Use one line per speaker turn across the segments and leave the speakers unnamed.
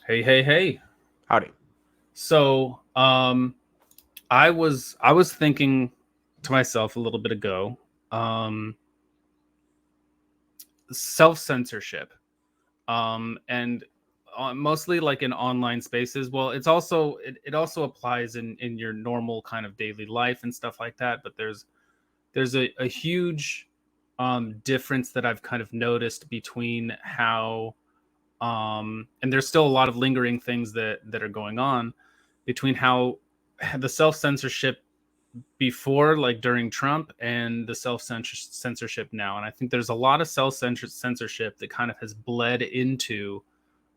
Hey, hey, hey.
Howdy.
So, I was thinking to myself a little bit ago, um, self-censorship, and mostly like in online spaces. Well, it also applies in your normal kind of daily life and stuff like that. But there's a huge difference that I've kind of noticed between how and there's still a lot of lingering things that are going on between how the self censorship before, like during Trump, and the self censorship now. And I think there's a lot of self censorship that kind of has bled into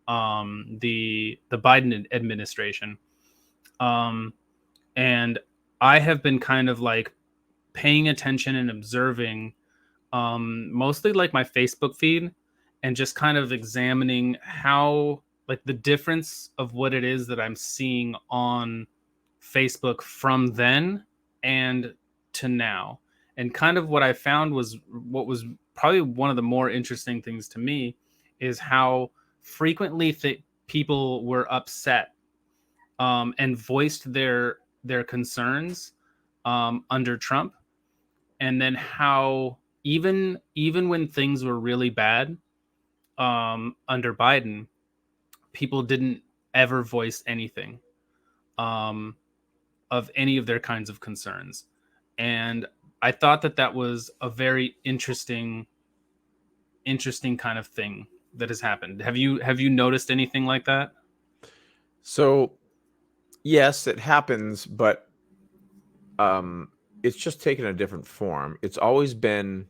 the Biden administration. Um, and I have been kind of like paying attention and observing mostly like my Facebook feed and just kind of examining how like the difference of what it is that I'm seeing on Facebook from then and to now. And kind of what I found was what was probably one of the more interesting things to me is how frequently people were upset and voiced their concerns under Trump, and then how even when things were really bad under Biden, people didn't ever voice anything um, of any of their kinds of concerns. And I thought that that was a very interesting kind of thing that has happened. Have you noticed anything like that?
So, yes, it happens, but um, it's just taken a different form. It's always been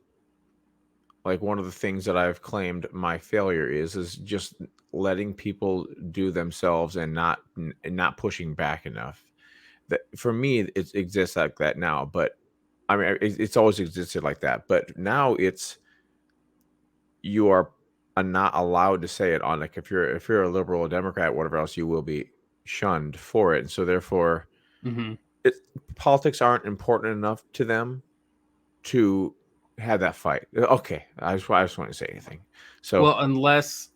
like one of the things that I've claimed my failure is just letting people do themselves and not pushing back enough. That for me, it exists like that now, but I mean, it's always existed like that. But now you are not allowed to say it on, like, if you're a liberal, a Democrat, whatever else, you will be shunned for it, and so therefore,
Mm-hmm.
it politics aren't important enough to them to have that fight. Okay, I just want to say anything. So
Well, unless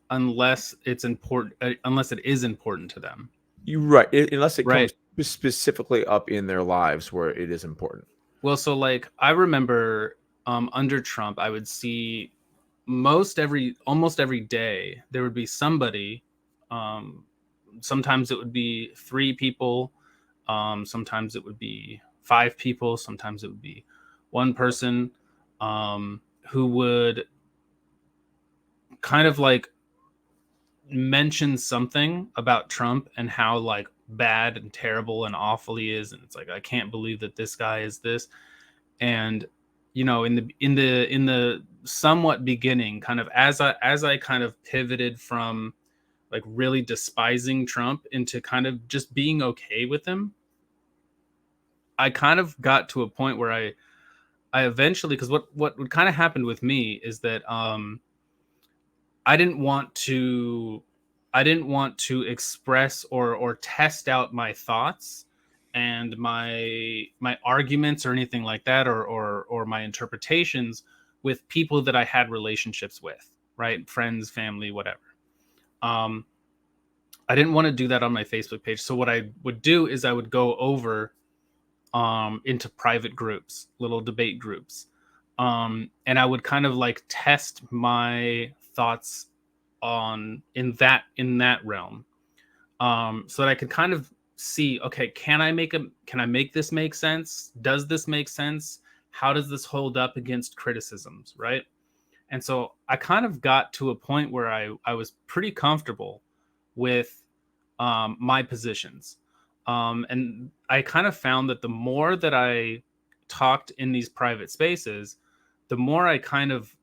it's important, unless it is important to them,
you're right, unless it
right?
comes specifically up in their lives where it is important.
Well, so like I remember under Trump, I would see almost every day there would be somebody. Um, Sometimes it would be three people. Sometimes it would be five people. Sometimes it would be one person who would kind of like mention something about Trump and how like bad and terrible and awful he is, and it's like I can't believe that this guy is this. And in the somewhat beginning, kind of as I kind of pivoted from like really despising Trump into kind of just being okay with him, I kind of got to a point where I eventually, because what kind of happened with me is that I didn't want to I didn't want to express or test out my thoughts and my arguments or anything like that, or my interpretations with people that I had relationships with, right? Friends, family, whatever. Um, I didn't want to do that on my Facebook page. So what I would do is I would go over into private groups, little debate groups, and I would kind of like test my thoughts on in that realm, so that I could kind of see, okay, can I make this make sense? Does this make sense? How does this hold up against criticisms, right? And so I kind of got to a point where I was pretty comfortable with my positions. And I kind of found that the more that I talked in these private spaces, the more I kind of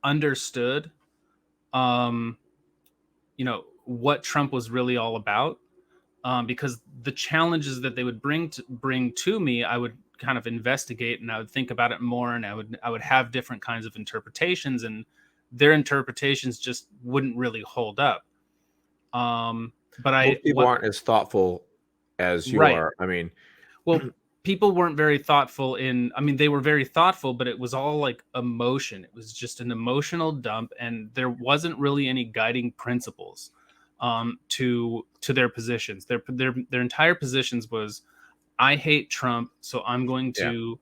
understood, um, what Trump was really all about. Because the challenges that they would bring to me, I would kind of investigate and I would think about it more, and I would have different kinds of interpretations, and their interpretations just wouldn't really hold up. But I
Most people
what
aren't as thoughtful as you
Right.
are. I mean,
Well, people weren't very thoughtful I mean, they were very thoughtful, but it was all like emotion. It was just an emotional dump, and there wasn't really any guiding principles. to their positions. Their entire positions was, I hate Trump, so I'm going
Yeah.
to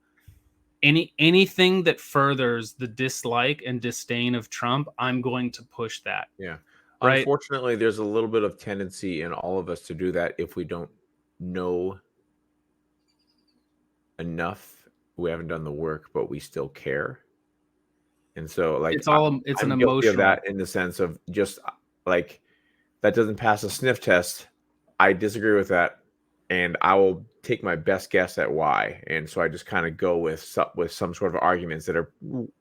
anything that furthers the dislike and disdain of Trump, I'm going to push that,
Yeah.
right?
Unfortunately, there's a little bit of tendency in all of us to do that if we don't know enough. We haven't done the work, but we still care. And so, like,
It's an
I'm guilty of
emotional.
that in the sense of just like that doesn't pass a sniff test. I disagree with that, and I will take my best guess at why. And so I just kind of go with some sort of arguments that are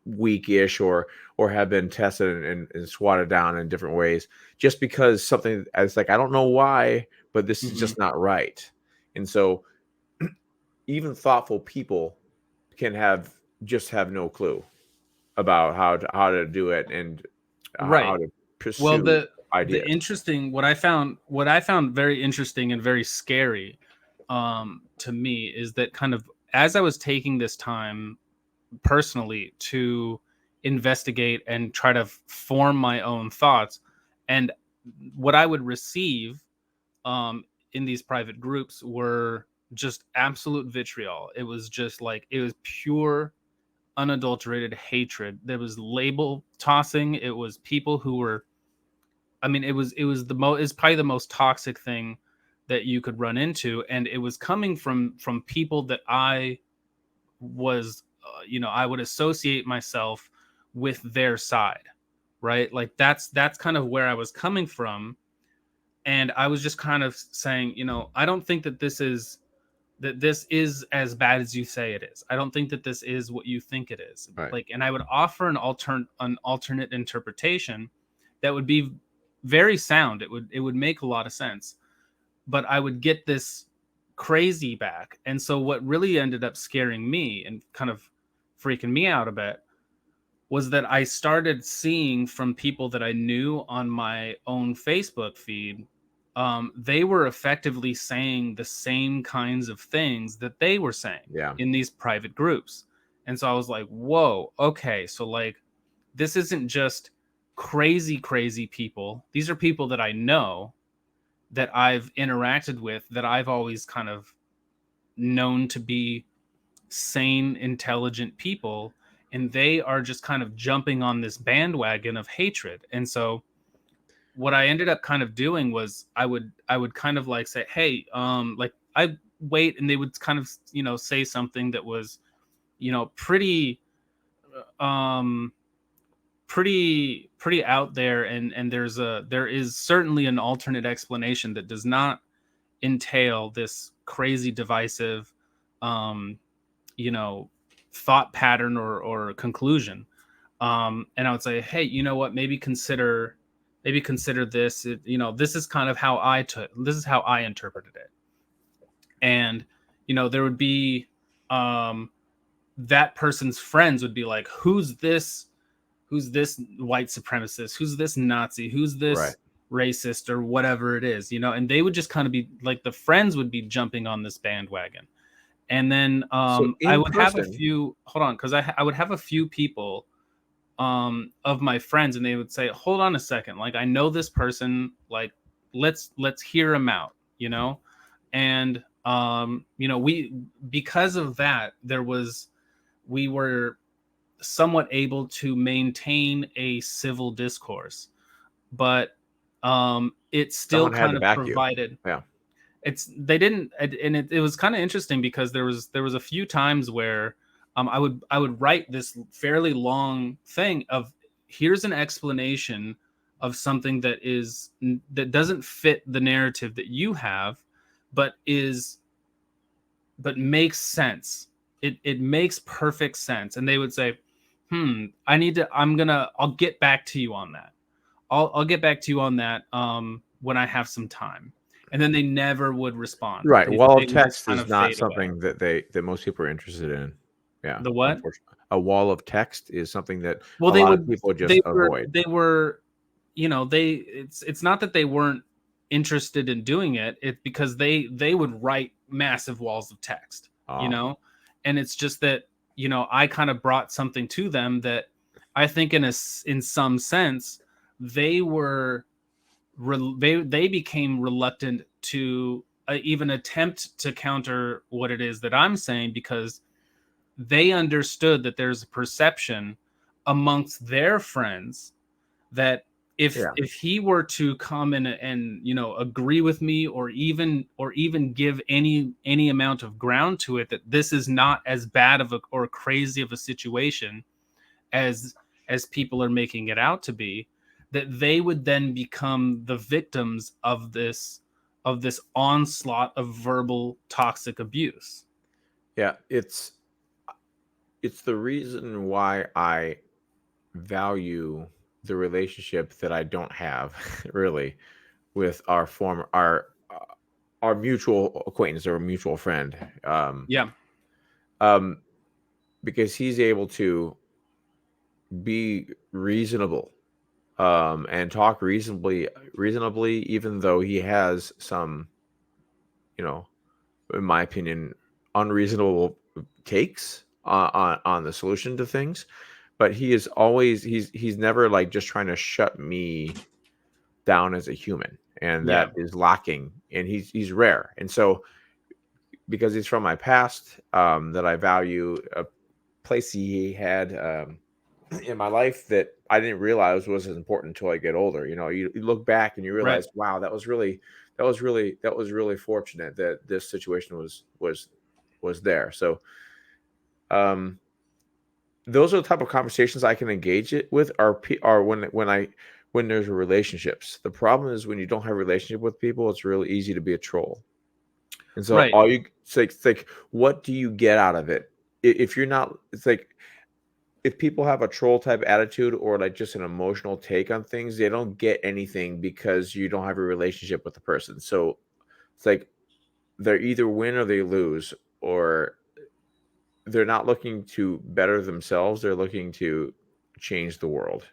weakish or have been tested and swatted down in different ways, just because something it's like I don't know why, but this is
Mhm.
just not right. And so even thoughtful people can have no clue about how to do it and how
Right.
to
Well,
pursue
the
ideas.
interesting what I found very interesting and very scary, to me, is that kind of as I was taking this time personally to investigate and try to form my own thoughts, and what I would receive in these private groups were just absolute vitriol. It was just like it was pure unadulterated hatred. There was label tossing. It was people who were, I mean, it was the most, it's probably the most toxic thing that you could run into, and it was coming from people that I was, I would associate myself with their side, right? Like that's kind of where I was coming from, and I was just kind of saying, I don't think that this is as bad as you say it is. I don't think that this is what you think it is.
Right.
Like, and I would offer an alternate interpretation that would be very sound. It would make a lot of sense, but I would get this crazy back. And so what really ended up scaring me and kind of freaking me out a bit was that I started seeing from people that I knew on my own Facebook feed, they were effectively saying the same kinds of things that they were saying
Yeah.
in these private groups. And so I was like, whoa, okay. So, like, this isn't just crazy, crazy people. These are people that I know, that I've interacted with, that I've always kind of known to be sane, intelligent people, and they are just kind of jumping on this bandwagon of hatred. And so what I ended up kind of doing was I would kind of like say, hey, like I wait, and they would kind of say something that was pretty um pretty out there, and there is certainly an alternate explanation that does not entail this crazy divisive um you know thought pattern or conclusion. And I would say, hey, you know what, maybe consider this. This is kind of how this is how I interpreted it. And there would be um that person's friends would be like, who's this white supremacist, who's this Nazi, who's
Right.
this racist, or whatever it is, and they would just kind of be like, the friends would be jumping on this bandwagon. And then
So
I
in
would have a
person,
few, hold on, because I would have a few people of my friends, and they would say, hold on a second, like, I know this person, like, let's hear him out, and we, because of that, we were somewhat able to maintain a civil discourse, but it still
someone had
kind
to
of
back you.
provided,
Yeah.
it's they didn't, and it was kind of interesting because there was a few times where I would write this fairly long thing of, here's an explanation of something that doesn't fit the narrative that you have, but makes sense. It makes perfect sense. And they would say, I'll get back to you on that. I'll get back to you on that when I have some time. And then they never would respond.
Right. Wall
They
of
would just
text
kind
is
of
not
fade away.
something that most people are interested in. Yeah,
The what?
unfortunately. A wall of text is something that
Well,
a lot of people just avoid.
they were, it's not that they weren't interested in doing it. It's because they would write massive walls of text, you
Oh,
know, and it's just that, I kind of brought something to them that I think in some sense they were they became reluctant to even attempt to counter what it is that I'm saying, because they understood that there's a perception amongst their friends that
Yeah.
if he were to come in and agree with me, or even give any amount of ground to it, that this is not as bad of a or crazy of a situation as people are making it out to be, that they would then become the victims of this onslaught of verbal toxic abuse.
Yeah. It's the reason why I value the relationship that I don't have really with our mutual acquaintance or mutual friend.
Yeah,
Um, because he's able to be reasonable and talk reasonably, even though he has some, you know, in my opinion, unreasonable takes on the solution to things. But he is always he's never like just trying to shut me down as a human, and
yeah,
that is lacking. And he's rare, and so because he's from my past, that I value a place he had in my life that I didn't realize was as important until I get older. You look back and you
right.
realize, wow, that was really fortunate that this situation was there. So um, those are the type of conversations I can engage it with are when there's relationships. The problem is when you don't have a relationship with people, it's really easy to be a troll. And so
Right.
it's like, what do you get out of it? If you're not, it's like if people have a troll type attitude or like just an emotional take on things, they don't get anything because you don't have a relationship with the person. So it's like they're either win or they lose, or they're not looking to better themselves. They're looking to change the world,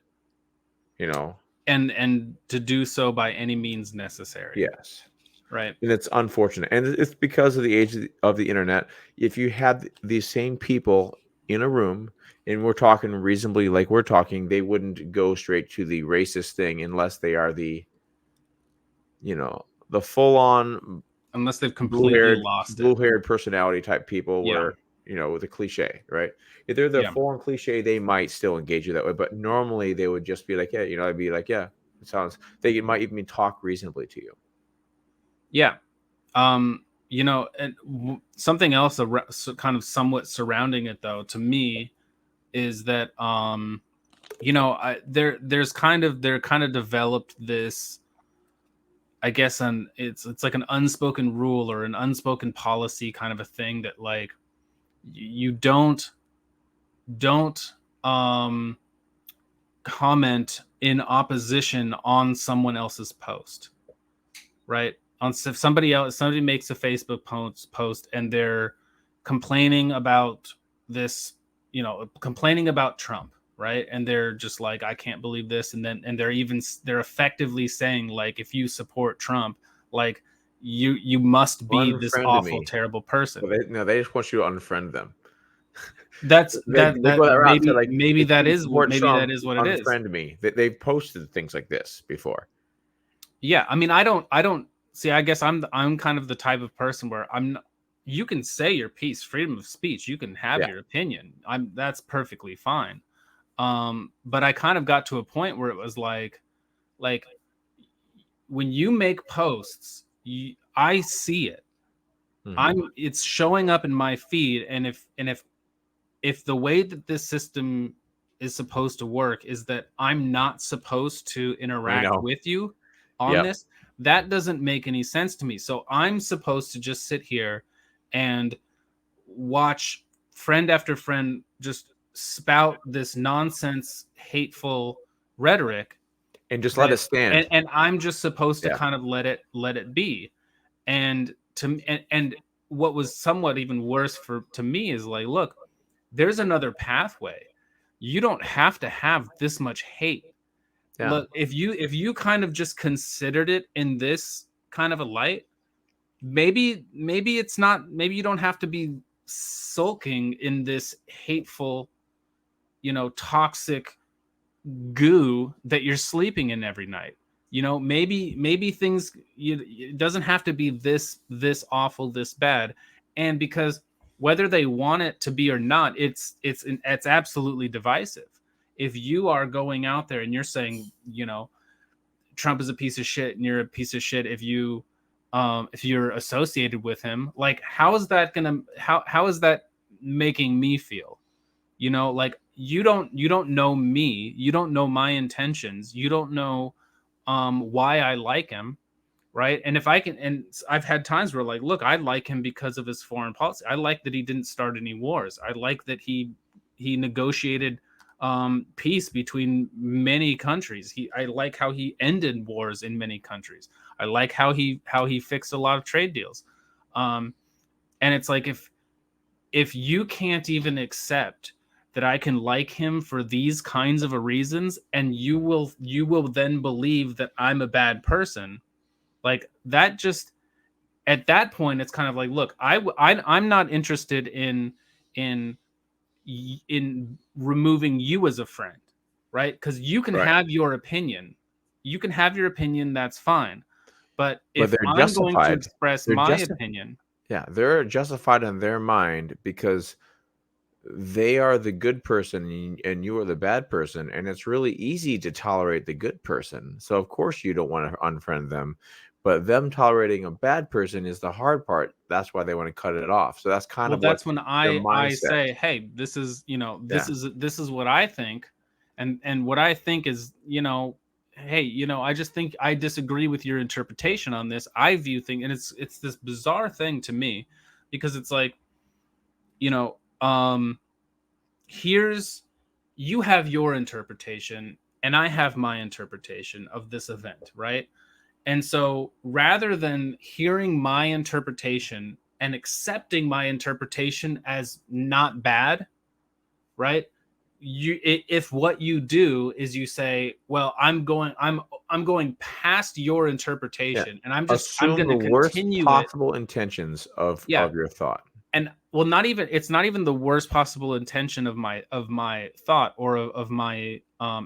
you know?
And to do so by any means necessary.
Yes.
Right.
And it's unfortunate. And it's because of the age of the internet. If you had these same people in a room and we're talking reasonably like we're talking, they wouldn't go straight to the racist thing unless they are the full on
Unless they've
blue
completely
haired
lost it.
blue haired personality type people
Yeah.
where, with a cliche, right? If they're the
Yeah.
full on cliche, they might still engage you that way. But normally they would just be like, yeah, I'd be like, yeah, it sounds they might even talk reasonably to you.
Yeah. And something else kind of somewhat surrounding it, though, to me, is that they're kind of developed this, I guess, it's like an unspoken rule or an unspoken policy kind of a thing, that like you don't um comment in opposition on someone else's post, right? If somebody makes a Facebook post and they're complaining about this, complaining about Trump, right? And they're just like, I can't believe this, and they're effectively saying, like, if you support Trump, like, you must be this
Unfriend
awful,
me.
terrible
So
person.
they just want you to unfriend them.
That's that
They
that
go that route and say,
maybe
like,
maybe
"If
that
you
is
support
maybe that
Trump,
is what it is.
unfriend me." They've posted things like this before.
Yeah, I mean, I don't see. I guess I'm kind of the type of person where you can say your piece, freedom of speech. You can have
Yeah.
your opinion. That's perfectly fine. But I kind of got to a point where it was like when you make posts, I see it.
Mhm.
It's showing up in my feed, and if the way that this system is supposed to work is that I'm not supposed to
I
interact
know.
with you on
Yep.
this, that doesn't make any sense to me. So I'm supposed to just sit here and watch friend after friend just spout this nonsense, hateful rhetoric
And just let
that
it stand.
and I'm just supposed to
Yeah.
kind of let it be. And what was somewhat even worse for to me is like, look, there's another pathway. You don't have to have this much hate.
Yeah.
Look, if you kind of just considered it in this kind of a light, maybe it's not, maybe you don't have to be sulking in this hateful, toxic goo that you're sleeping in every night. maybe things, it doesn't have to be this awful, this bad. And because whether they want it to be or not, it's absolutely divisive. If you are going out there and you're saying, Trump is a piece of shit, and you're a piece of shit if you're associated with him, like how is that making me feel? Like you don't know me, you don't know my intentions, you don't know why I like him, right? And if I can, and I've had times where, like, look, I like him because of his foreign policy. I like that he didn't start any wars. I like that he negotiated peace between many countries. I like how he ended wars in many countries. I like how he fixed a lot of trade deals. Um, and it's like, if you can't even accept that I can like him for these kinds of reasons, and you will then believe that I'm a bad person, like that, just at that point it's kind of like, look, I'm not interested in in removing you as a friend, right? Because you can
Right.
have your opinion, that's fine. But
But
if
they're
I'm going to
justified.
express
They're
my
just
opinion,
Yeah, they're justified in their mind because they are the good person and you are the bad person, and it's really easy to tolerate the good person. So of course you don't want to unfriend them, but them tolerating a bad person is the hard part. That's why they want to cut it off. So that's kind
well,
of what
that's when
their
I
mindset.
say, hey, this is,
Yeah.
this is what I think. And what I think is, hey, I just think I disagree with your interpretation on this. I view things, and it's this bizarre thing to me, because it's like, you know here's you have your interpretation and I have my interpretation of this event, right? And so rather than hearing my interpretation and accepting my interpretation as not bad, right? If what you do is you say, well, I'm going past your
Yeah.
interpretation, and I'm
Assume
going
the
to
worst
continue it.
possible intentions
Yeah.
of your thought.
And well, it's not even the worst possible intention of my thought, or of my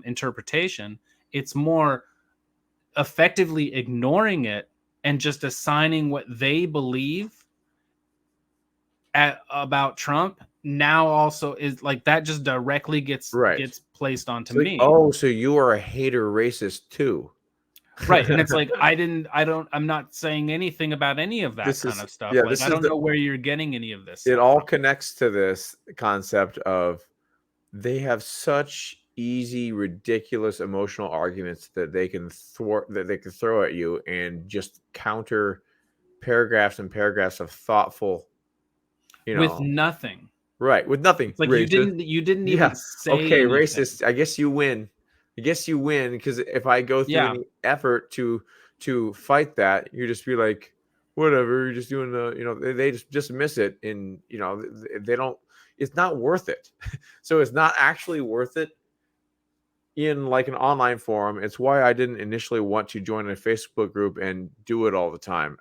interpretation. It's more effectively ignoring it and just assigning what they believe about Trump now also is like that, just directly
Right.
gets placed onto
So,
me.
oh, so you are a hater racist too.
Right. And it's like, I'm not saying anything about any of that
This
kind
is
of stuff.
yeah,
Like,
this
I
is
don't
the
know where you're getting any of this
it
stuff
all
from.
connects to this concept of they have such easy, ridiculous emotional arguments that they can throw at you and just counter paragraphs and paragraphs of thoughtful, you
With
know,
nothing.
right, with nothing.
It's like
Racist.
you didn't
Yeah.
even say
Okay,
anything.
racist. I guess you win. I guess you win because if I go through
Yeah.
any effort to fight that, you just be like, whatever. You're just doing they just dismiss it, and they don't. It's not worth it. So it's not actually worth it in like an online forum. It's why I didn't initially want to join a Facebook group and do it all the time.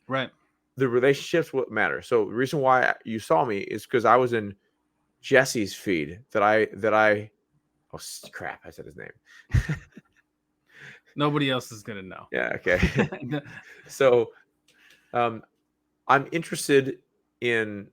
Right.
The relationships what matter. So the reason why you saw me is because I was in Jesse's feed that I oh crap, I said his name.
Nobody else is gonna know.
Yeah, okay. So um I'm interested in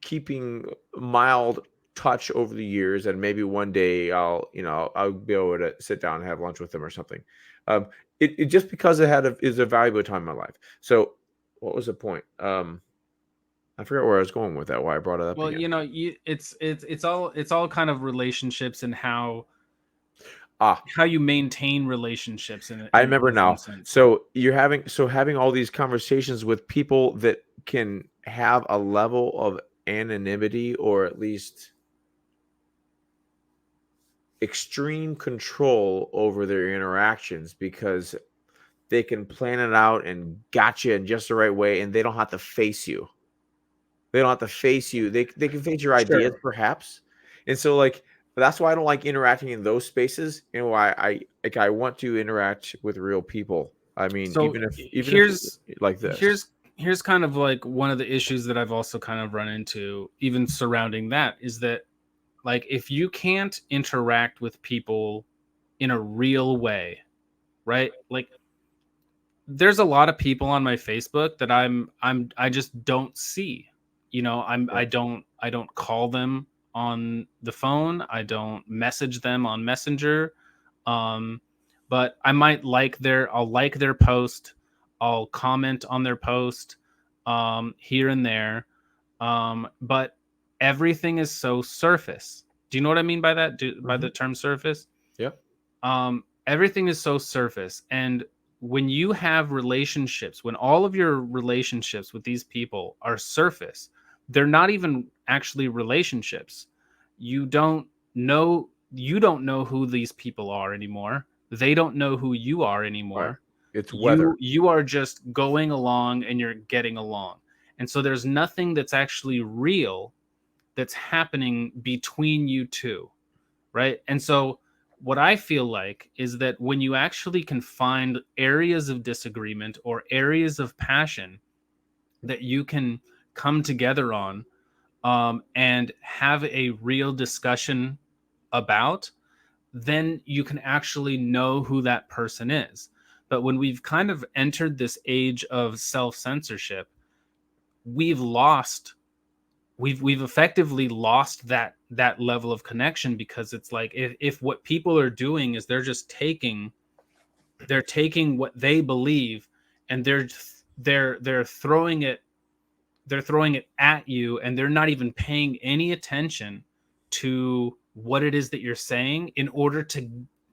keeping mild touch over the years, and maybe one day I'll be able to sit down and have lunch with them or something. Um it just because is a valuable time in my life. So what was the point? I forgot where I was going with that, why I brought it up
Well,
again.
it's all kind of relationships, and
Ah,
how you maintain relationships in
I remember
some
now.
sense.
So having all these conversations with people that can have a level of anonymity, or at least extreme control over their interactions, because they can plan it out and gotcha in just the right way, and they don't have to face you. They don't have to face you. They can face your ideas
Sure.
perhaps. And so like that's why I don't like interacting in those spaces, and why I want to interact with real people. I mean,
So
even if like this.
here's kind of like one of the issues that I've also kind of run into, even surrounding that, is that, like, if you can't interact with people in a real way, right? Like, there's a lot of people on my Facebook that I just don't see. You know,
Yeah.
I don't call them on the phone. I don't message them on Messenger. Um, but I'll like their post. I'll comment on their post here and there. But everything is so surface. Do you know what I mean by that? By
Hmm.
the term surface?
Yeah.
Everything is so surface. And when you have relationships, when all of your relationships with these people are surface, they're not even actually relationships. You don't you don't know who these people are anymore. They don't know who you are
Right.
anymore.
It's weather.
You are just going along and you're getting along. And so there's nothing that's actually real that's happening between you two, right? And so what I feel like is that when you actually can find areas of disagreement or areas of passion that you can come together on, and have a real discussion about, then you can actually know who that person is. But when we've kind of entered this age of self censorship, we've lost we've effectively lost that level of connection, because it's like if what people are doing is they're taking what they believe, and they're they're throwing it at you, and they're not even paying any attention to what it is that you're saying, in order to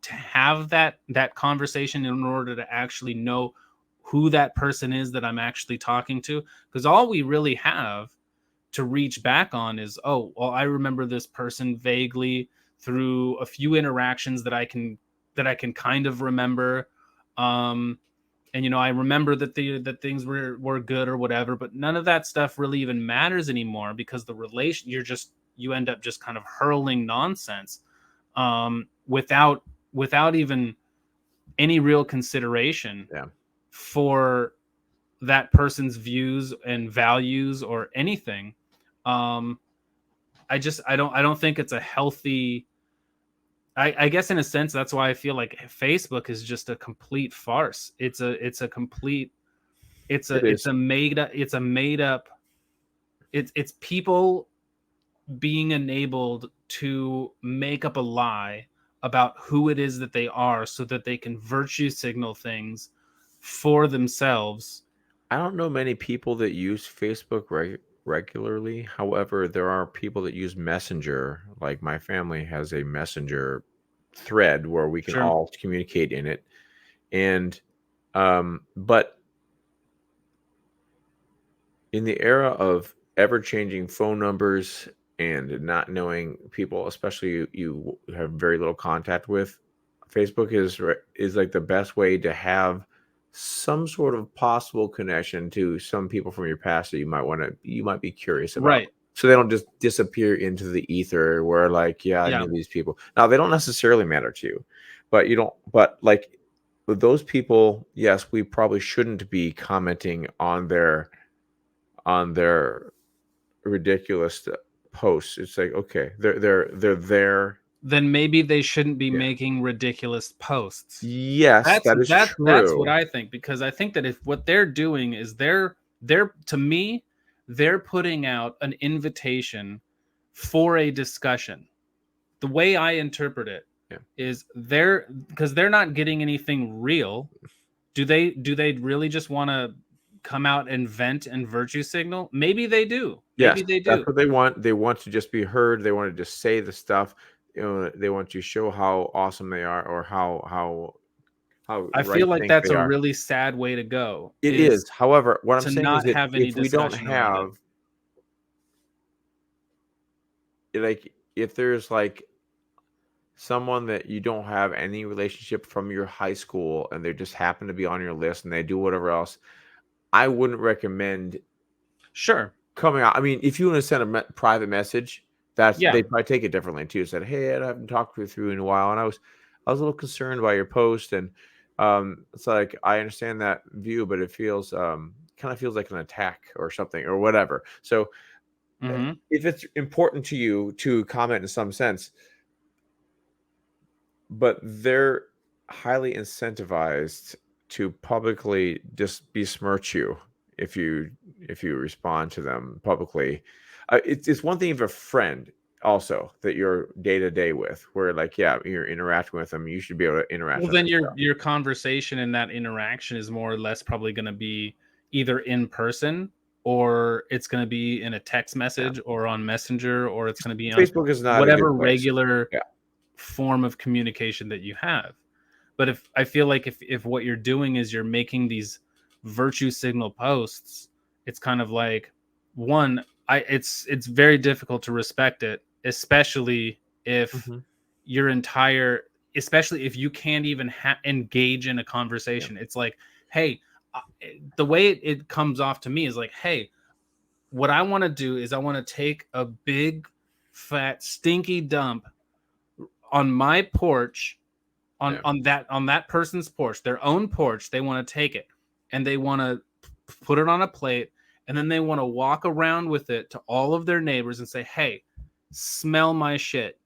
have that conversation, in order to actually know who that person is that I'm actually talking to. Because all we really have to reach back on is, oh, well, I remember this person vaguely through a few interactions that I can kind of remember. And I remember that that things were good or whatever, but none of that stuff really even matters anymore, because the relation you end up just kind of hurling nonsense, without even any real consideration
Yeah.
for that person's views and values or anything. um I don't think it's a healthy. I guess in a sense that's why I feel like Facebook is just a complete farce. It's a complete
It is.
it's a made up. It's people being enabled to make up a lie about who it is that they are, so that they can virtue signal things for themselves.
I don't know many people that use Facebook regularly. However, there are people that use Messenger. Like my family has a Messenger thread where we can
Sure.
all communicate in it. And but in the era of ever changing phone numbers and not knowing people, especially you have very little contact with, Facebook is like the best way to have some sort of possible connection to some people from your past that you might be curious about.
Right.
So they don't just disappear into the ether where like, yeah, I
Yeah.
knew these people. Now they don't necessarily matter to you, but you don't but like with those people, yes, we probably shouldn't be commenting on their ridiculous posts. It's like, okay, they're there.
Then maybe they shouldn't be
Yeah.
making ridiculous posts.
Yes, that is
That's what
true.
I think, because I think that if what they're doing is they're to me, they're putting out an invitation for a discussion. The way I interpret it
Yeah.
is because they're not getting anything real. Do they really just want to come out and vent and virtue signal? Maybe they do.
Yes,
Maybe they
that's
do.
what they want. They want to just be heard. They want to just say the stuff. They want to show how awesome they are or how
I
right
feel like
think
that's
they
a
are.
really sad way to go,
It
is
is. However, what I'm
to
saying is
not
that
have any
if we don't
discussion around it.
have like if there's like someone that you don't have any relationship from your high school and they just happen to be on your list and they do whatever else, I wouldn't recommend
Sure.
coming out. I mean, if you want to send a private message, that's
Yeah.
they probably take it differently too. Said, "Hey, Ed, I haven't talked with you in a while, and I was a little concerned by your post, and it's like I understand that view, but it feels kind of feels like an attack or something or whatever." So,
Mhm.
if it's important to you to comment in some sense, but they're highly incentivized to publicly just besmirch you if you respond to them publicly. It's one thing if a friend also that you're day to day with, where like yeah, you're interacting with them, you should be able to interact
Well,
on
then
their stuff.
your conversation and that interaction is more or less probably going to be either in person, or it's going to be in a text
Yeah,
message or on Messenger, or it's going to be on
Facebook is not a
whatever
good place.
regular
Yeah,
form of communication that you have. But if I feel like if what you're doing is you're making these virtue signal posts, it's kind of like, one, it's very difficult to respect it, especially if
hmm,
your entire especially if you can't even engage in a
yeah,
conversation. It's like, hey, uh, the way it comes off to me is like, hey, what I want to do is I want to take a big fat stinky dump on my porch,
yeah,
on that person's porch, their own porch. They want to take it and they want to put it on a plate, and then they want to walk around with it to all of their neighbors and say, hey, smell my shit.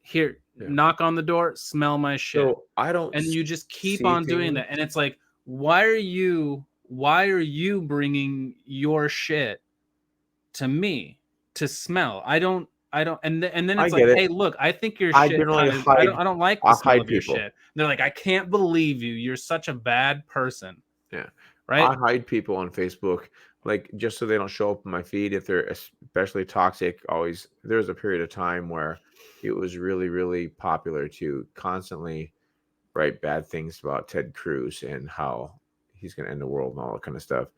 Here,
yeah.
knock on the door, smell my shit.
So I don't
And you just keep
see
on doing
things.
that, and it's like, why are you bringing your shit to me to smell? I don't and then
I
it's like,
get it.
hey, look, I think your
I
shit
generally
kind of
hide.
I don't like the
I
smell
hide
of your
people.
shit. They're like, I can't believe you, you're such a bad person,
Yeah.
right?
I hide people on Facebook, like, just so they don't show up in my feed if they're especially toxic. Always, there was a period of time where it was really, really popular to constantly write bad things about Ted Cruz and how he's going to end the world and all that kind of stuff.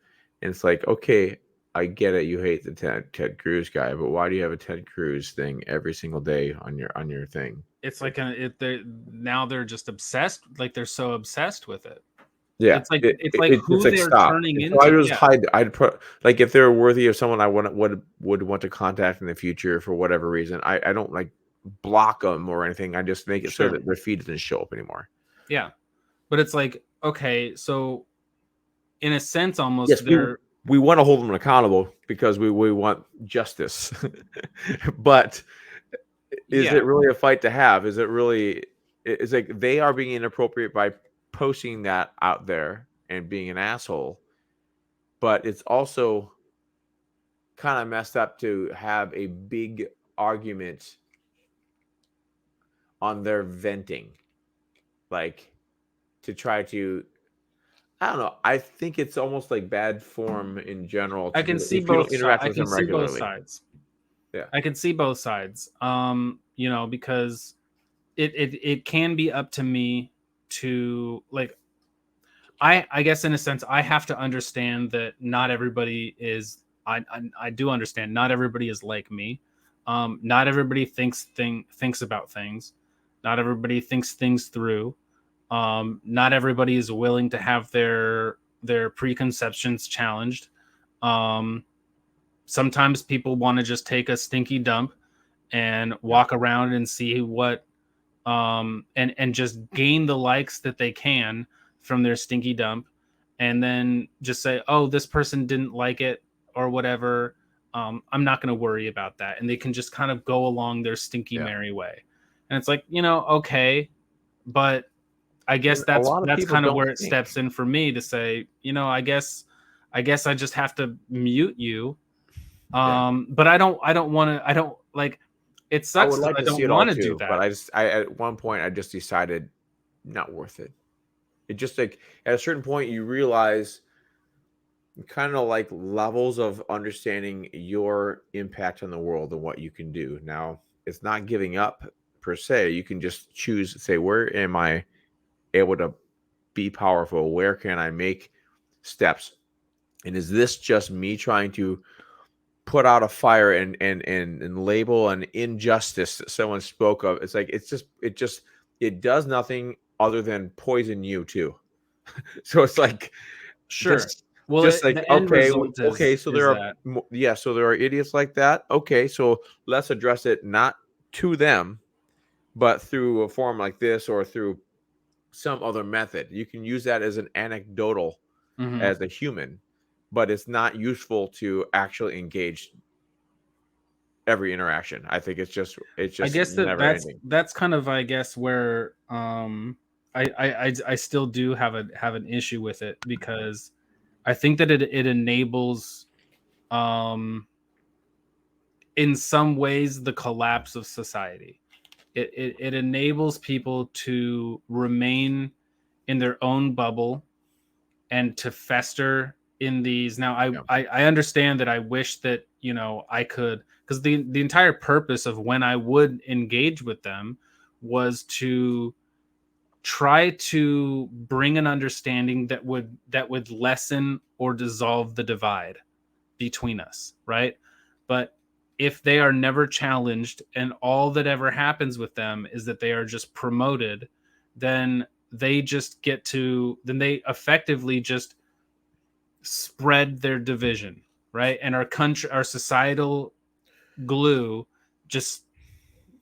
And it's like, okay, I get it. You hate the Ted Cruz guy, but why do you have a Ted Cruz thing every single day on your thing?
It's like
Like,
they now they're just obsessed, like they're so obsessed with it.
yeah,
It's like
it's
who
like
they're
stop.
turning
And so I
into.
just
Yeah,
hide. I'd put like if they're worthy of someone I would want to contact in the future for whatever reason. I don't like block them or anything. I just make it so
sure.
that their feed doesn't show up anymore.
Yeah. But it's like, okay, so in a sense, almost
Yes,
they're
we want to hold them accountable because we want justice, but is
yeah.
it really a fight to have? Is it really? It's like they are being inappropriate by posting that out there and being an asshole, but it's also kind of messed up to have a big argument on their venting, like to try to. I don't know. I think it's almost like bad form in general
I
to
can
do it
see
if you don't
both sides.
interact
I
with
can
them
see both
regularly.
sides.
Yeah.
I can see both sides. Because it can be up to me to, like, I guess in a sense I have to understand that not everybody is I do understand not everybody is like me. Not everybody thinks about things. Not everybody thinks things through. Not everybody is willing to have their preconceptions challenged. Um, Sometimes people want to just take a stinky dump and
Yeah.
walk around and see what and just gain the likes that they can from their stinky dump, and then just say, oh, this person didn't like it or whatever. I'm not going to worry about that, and they can just kind of go along their stinky
Yeah.
merry way. And it's like, okay, but I guess
And a lot of
that's
people
kind of
don't
where it
think.
steps in for me to say, I guess I just have to mute you.
Yeah.
But I don't want to. I don't like. It
I
sucks
would
because
like
I
to see
don't
it all
want to do
too, but
that.
I at one point I just decided not worth it. It just like at a certain point you realize kind of like levels of understanding your impact on the world and what you can do. Now, it's not giving up per se. You can just choose, say, where am I able to be powerful? Where can I make steps? And is this just me trying to put out a fire and label an injustice that someone spoke of? It's like it does nothing other than poison you too. So it's like
Sure.
just
Well,
like
the end
okay,
result
okay,
is
so
is
there are
that
yeah, so there are idiots like that. Okay, so let's address it not to them, but through a form like this or through some other method. You can use that as an anecdotal
mhm.
as a human, but it's not useful to actually engage every interaction. I think it's
I
just
guess that
never
that's
ending.
that's kind of, I guess, where I still do have an issue with it, because I think that it enables, um in some ways, the collapse of society. It enables people to remain in their own bubble and to fester in these. Now
Yeah.
I understand that I wish that, I could, because the entire purpose of when I would engage with them was to try to bring an understanding that would lessen or dissolve the divide between us, right? But if they are never challenged and all that ever happens with them is that they are just promoted, then they effectively just spread their division, right? And our societal glue just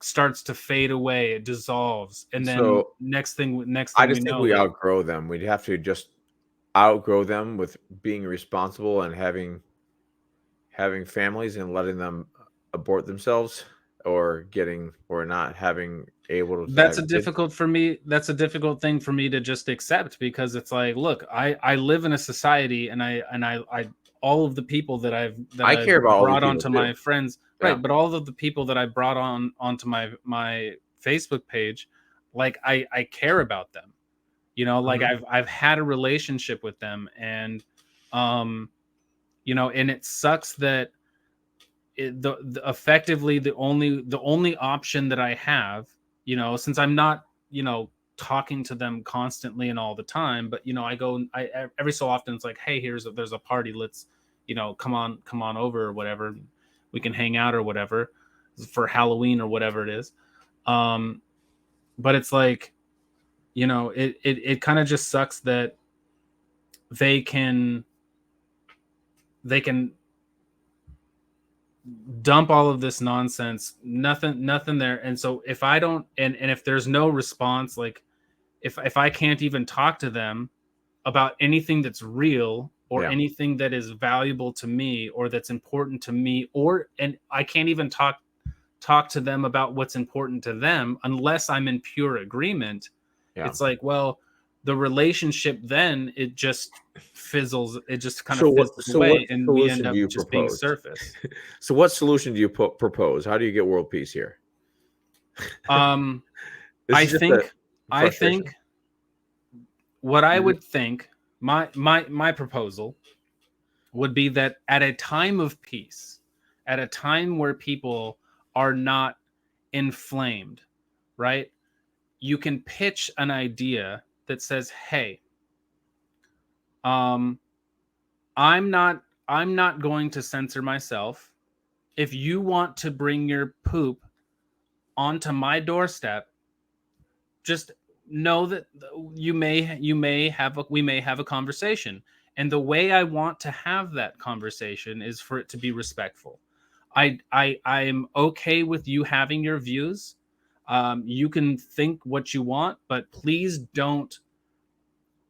starts to fade away, it dissolves, and then
So
next
I
thing we
just think
know,
we
like,
outgrow them. We'd have to just outgrow them with being responsible and having families and letting them abort themselves, or not having able to
that's
have
a
kids.
difficult for me that's a difficult thing for me to just accept, because it's like, look, I live in a society, and I all of the people
I
I've
care about all these
brought
people
onto
too.
my friends,
Yeah.
right, but all of the people that I brought onto my Facebook page, like, I care about them, like,
Mhm.
I've had a relationship with them, and um and it sucks that effectively the only option that I have, since I'm not, talking to them constantly and all the time, but I go, every so often, it's like, hey, there's a party, let's, come on over, or whatever, we can hang out or whatever for Halloween or whatever it is. um but it's like, it kind of just sucks that they can they can dump all of this nonsense, nothing there. And so if I don't, and if there's no response, like, if I can't even talk to them about anything that's real, or
Yeah.
anything that is valuable to me, or that's important to me, and I can't even talk to them about what's important to them unless I'm in pure agreement,
Yeah.
it's like, well, the relationship, then it just fizzles, it just kind of
So what
fizzles
so what
away, and we end
solution do
up
you
just being
propose?
surface.
So what solution do you propose? How do you get world peace here?
um
This
I
is just a
think I
frustration.
think what I
Mhm.
would think, my proposal would be that at a time of peace, at a time where people are not inflamed, right? You can pitch an idea that says, "Hey, um I'm not I'm not going to censor myself. If you want to bring your poop onto my doorstep, just know that we may have a conversation, and the way I want to have that conversation is for it to be respectful. I'm okay with you having your views. You can think what you want, but please don't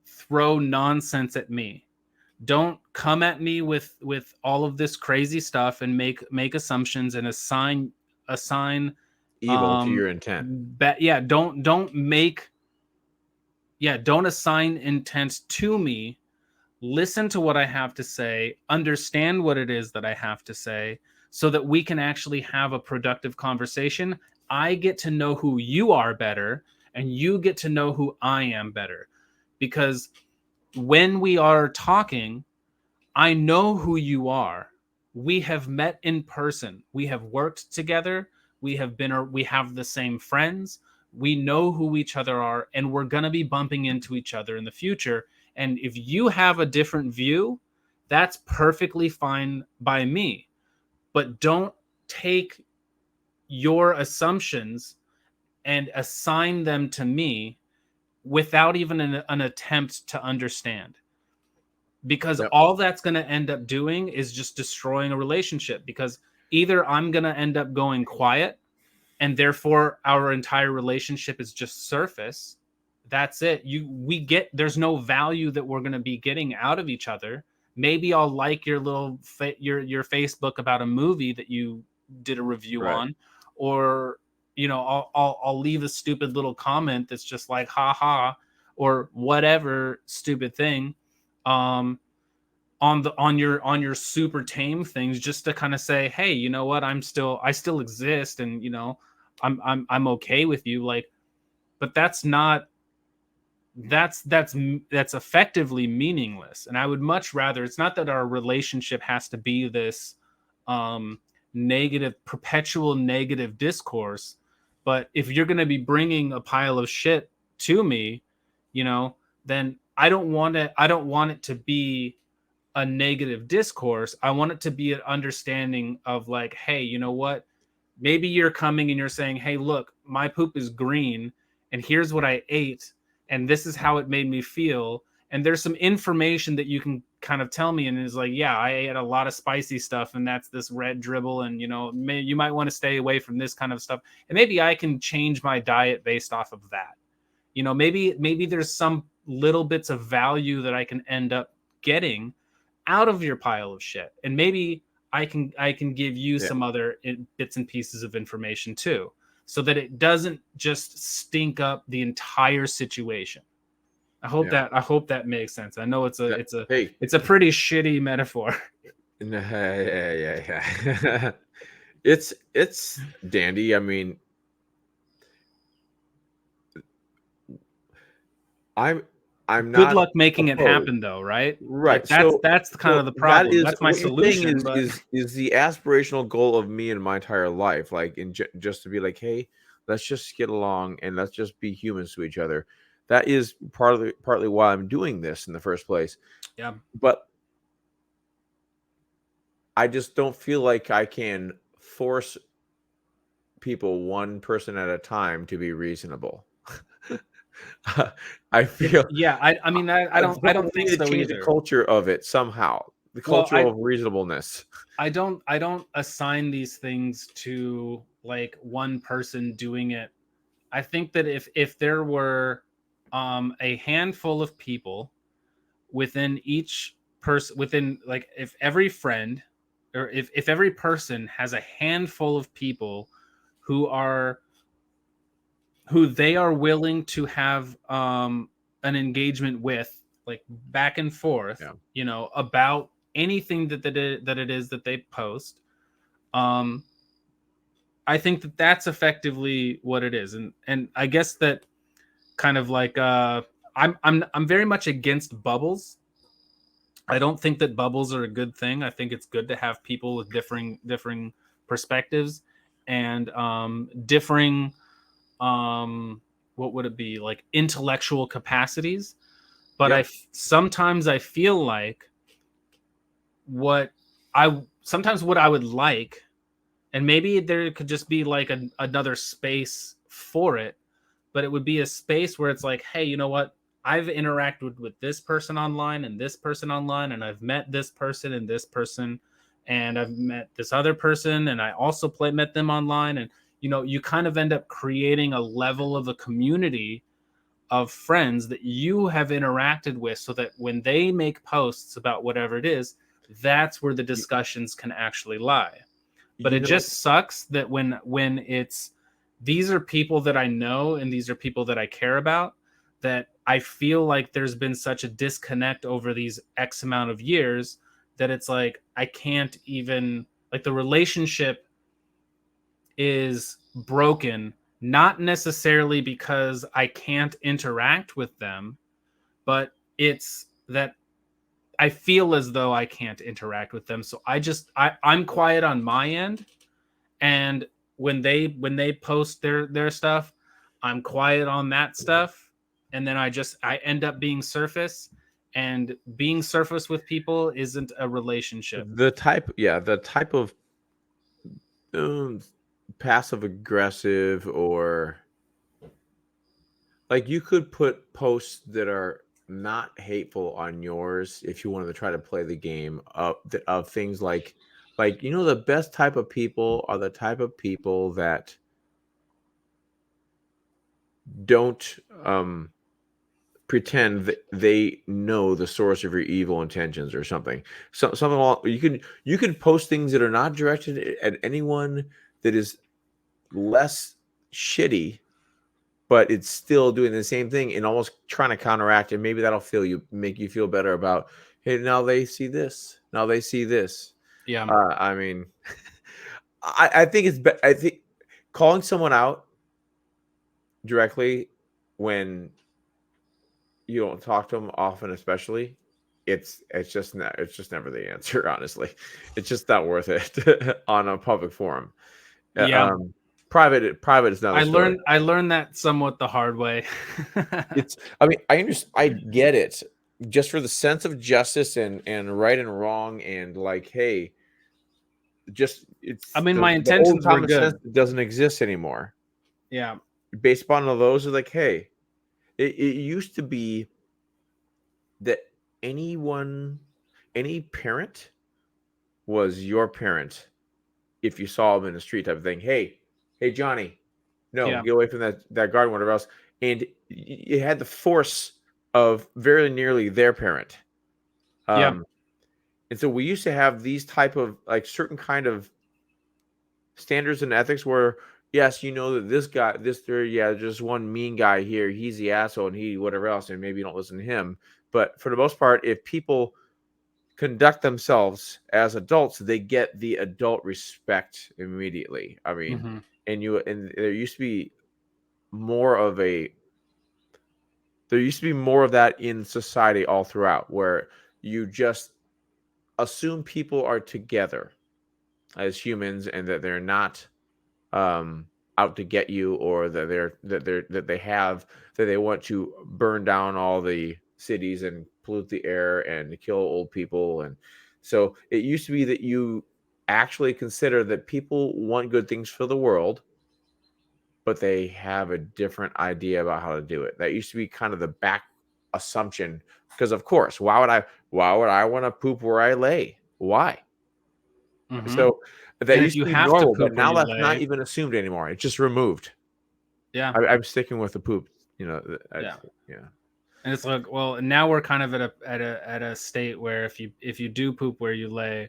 throw nonsense at me. Don't come at me with all of this crazy stuff, and make assumptions, and assign
Evil to your intent.
yeah, don't make yeah, don't assign intent to me. Listen to what I have to say, understand what it is that I have to say, so that we can actually have a productive conversation. I get to know who you are better, and you get to know who I am better. Because when we are talking, I know who you are. We have met in person. We have worked together. We have the same friends. We know who each other are, and we're going to be bumping into each other in the future. And if you have a different view, that's perfectly fine by me. But don't take your assumptions and assign them to me without even an attempt to understand, because
Yep.
all that's going to end up doing is just destroying a relationship. Because either I'm going to end up going quiet, and therefore our entire relationship is just surface. That's it. There's no value that we're going to be getting out of each other. Maybe I'll like your your Facebook about a movie that you did a review
Right.
on, or I'll leave a stupid little comment that's just like, ha ha. or whatever stupid thing, um on your super tame things, just to kind of say, hey, you know what, I still exist, and I'm okay with you, like. But that's not that's effectively meaningless. And I would much rather, it's not that our relationship has to be this um negative, perpetual negative discourse, but if you're going to be bringing a pile of shit to me, you know, then I don't want it to be a negative discourse. I want it to be an understanding of like, hey, you know what? Maybe you're coming and you're saying, hey, look, my poop is green, and here's what I ate, and this is how it made me feel. And there's some information that you can kind of tell me, and it's like, yeah, I ate a lot of spicy stuff, and that's this red dribble, and you might want to stay away from this kind of stuff. And maybe I can change my diet based off of that. Maybe there's some little bits of value that I can end up getting out of your pile of shit, and maybe I can give you
Yeah.
some other bits and pieces of information too, so that it doesn't just stink up the entire situation.
Yeah.
I hope that makes sense. I know
Yeah. Hey.
it's a pretty shitty metaphor.
Yeah. It's dandy. I mean, I'm I'm
Good
not
luck making it
opposed.
happen though, right? Like
Right. So
that's kind of
so
the
that
problem.
is
That's my
what you're saying
solution, but
is the aspirational goal of me in my entire life, like just to be like, hey, let's just get along and let's just be humans to each other. That is partly why I'm doing this in the first place.
yeah.
But I just don't feel like I can force people one person at a time to be reasonable. I feel
Yeah, I mean, I
so
don't
we
think
need to
so
change the
either.
culture of it somehow. The
Well,
culture of reasonableness.
I don't assign these things to like one person doing it. I think that if there were a handful of people within each person, within, like, if every friend, or if every person has a handful of people who are who they are willing to have an engagement with, like, back and forth,
Yeah.
about anything that it is that they post. um I think that that's effectively what it is. And I guess that kind of like, I'm very much against bubbles. I don't think that bubbles are a good thing. I think it's good to have people with differing perspectives, and differing, um what would it be, like, intellectual capacities. But
Yep.
sometimes I feel like what I sometimes what I would like, and maybe there could just be like another space for it, but it would be a space where it's like, hey, you know what, I've interacted with this person online and this person online, and I've met this person and this person, and I've met this other person, and I also met them online. And you kind of end up creating a level of a community of friends that you have interacted with, so that when they make posts about whatever it is, that's where the
You,
discussions can actually lie. But
you
it
know,
just sucks that when it's, these are people that I know and these are people that I care about, that I feel like there's been such a disconnect over these X amount of years, that it's like I can't even, like, the relationship is broken, not necessarily because I can't interact with them, but it's that I feel as though I can't interact with them. So I'm quiet on my end, and when they post their stuff, I'm quiet on that stuff, and then I end up being surface, and being surface with people isn't a relationship.
the type of um, passive aggressive, or like you could put posts that are not hateful on yours if you wanted to try to play the game of things like the best type of people are the type of people that don't pretend that they know the source of your evil intentions or something. Something along you can post things that are not directed at anyone, that is less shitty but it's still doing the same thing and almost trying to counteract, and maybe that'll make you feel better about, hey, now they see this, now they see this.
Yeah.
I mean, I think I think calling someone out directly when you don't talk to them often, especially, it's just never the answer. Honestly, it's just not worth it on a public forum. Uh,
Yeah.
um, private is another story.
I learned that somewhat the hard way.
It's, I mean, I get it, just for the sense of justice and right and wrong, and like, hey, just
I
it's
mean, my
the old
intentions were
common sense
good.
that doesn't exist anymore.
Yeah.
Based upon all those, are like, hey, it used to be that anyone, any parent was your parent if you saw them in the street, type of thing. Hey, Johnny, no,
Yeah.
get away from that garden, whatever else. And you had the force of very nearly their parent.
Yeah.
Um, and so we used to have these type of, like, certain kind of standards and ethics where, yes, you know that this guy, yeah, there's one mean guy here, he's the asshole, and he whatever else, and maybe you don't listen to him. But for the most part, if people conduct themselves as adults, they get the adult respect immediately. I mean,
Hmm.
and there used to be more of a there used to be more of that in society all throughout, where you just assume people are together as humans, and that they're not um out to get you, or that they want to burn down all the cities and pollute the air and kill old people. And so it used to be that you actually consider that people want good things for the world, but they have a different idea about how to do it. That used to be kind of the back assumption, because of course, why would I want to poop where I lay? Why?
Hmm.
So that
And if
used
you
to be
have to
normal, but
poop where
now
you
that's not
lay,
even assumed anymore. It's just removed.
yeah.
I'm sticking with the poop. You know,
Yeah.
yeah.
And it's like, well, now we're kind of at a state where if you do poop where you lay,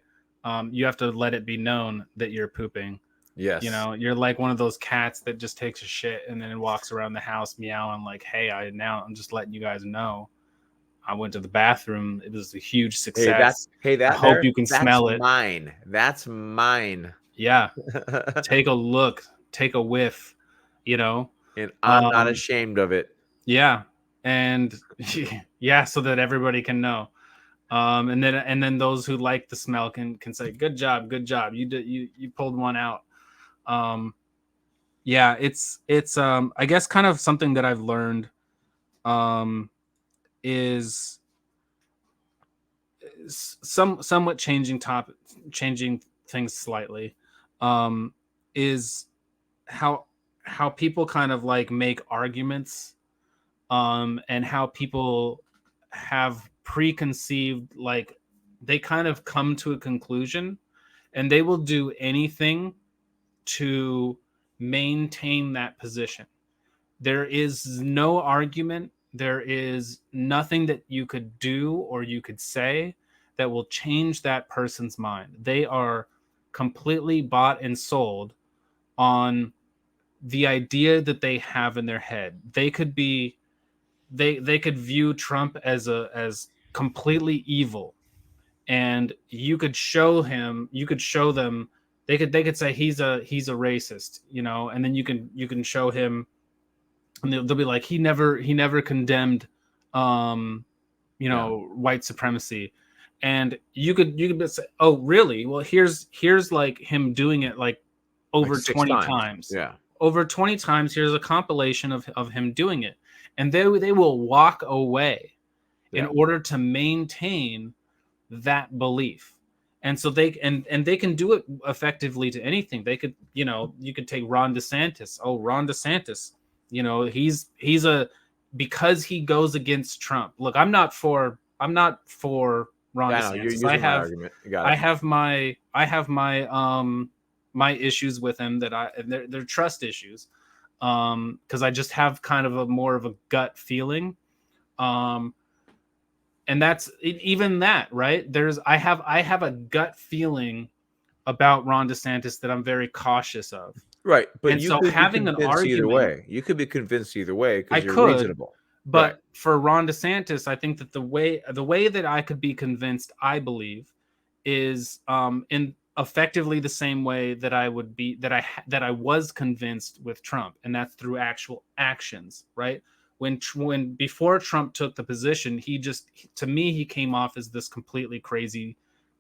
you have to let it be known that you're pooping. You
Yes.
know, you're like one of those cats that just takes a shit and then walks around the house meowing like, "Hey, I'm just letting you guys know I went to the bathroom. It was a huge success. I hope you can
That's
smell it.
mine. That's mine.
Yeah, take a look, take a whiff. You know,
And I'm not
um,
ashamed of it.
yeah, and yeah, so that everybody can know. And then those who like the smell can say, good job, you did you pulled one out." Um, yeah, it's I guess kind of something that I've learned um is somewhat changing things slightly, um is how people kind of like make arguments, and how people have preconceived, like they kind of come to a conclusion and they will do anything to maintain that position. There is no argument, there is nothing that you could do or you could say that will change that person's mind. They are completely bought and sold on the idea that they have in their head. They could be they could view Trump as completely evil, and you could show them, they could say he's a racist, you know, and then you can show him, and they'll be like, he never condemned um you
Yeah.
know, white supremacy. And you could say, oh really, well here's like him doing it like
Like
over
6
20
times.
times.
Yeah.
Over 20 times, here's a compilation of him doing it. And they will walk away in
Yeah.
order to maintain that belief. And so and they can do it effectively to anything. They could, you know, you could take Ron DeSantis. Oh, Ron DeSantis, you know, he's a because he goes against Trump. Look, I'm not for Ron
Yeah, I know, you're
DeSantis.
using my argument. I got it.
I have my issues with him, that they're trust issues. Because I just have kind of a more of a gut feeling. Um and that's even that, right? I have a gut feeling about Ron DeSantis that I'm very cautious of.
Right, but
And
you
so
could be
having an
convinced either
argument,
way. You could be convinced either way
I
because you're
could,
reasonable. Right.
but for Ron DeSantis, I think that the way that I could be convinced, I believe, is in effectively the same way that I would be that I was convinced with Trump, and that's through actual actions, right? When before Trump took the position, to me he came off as this completely crazy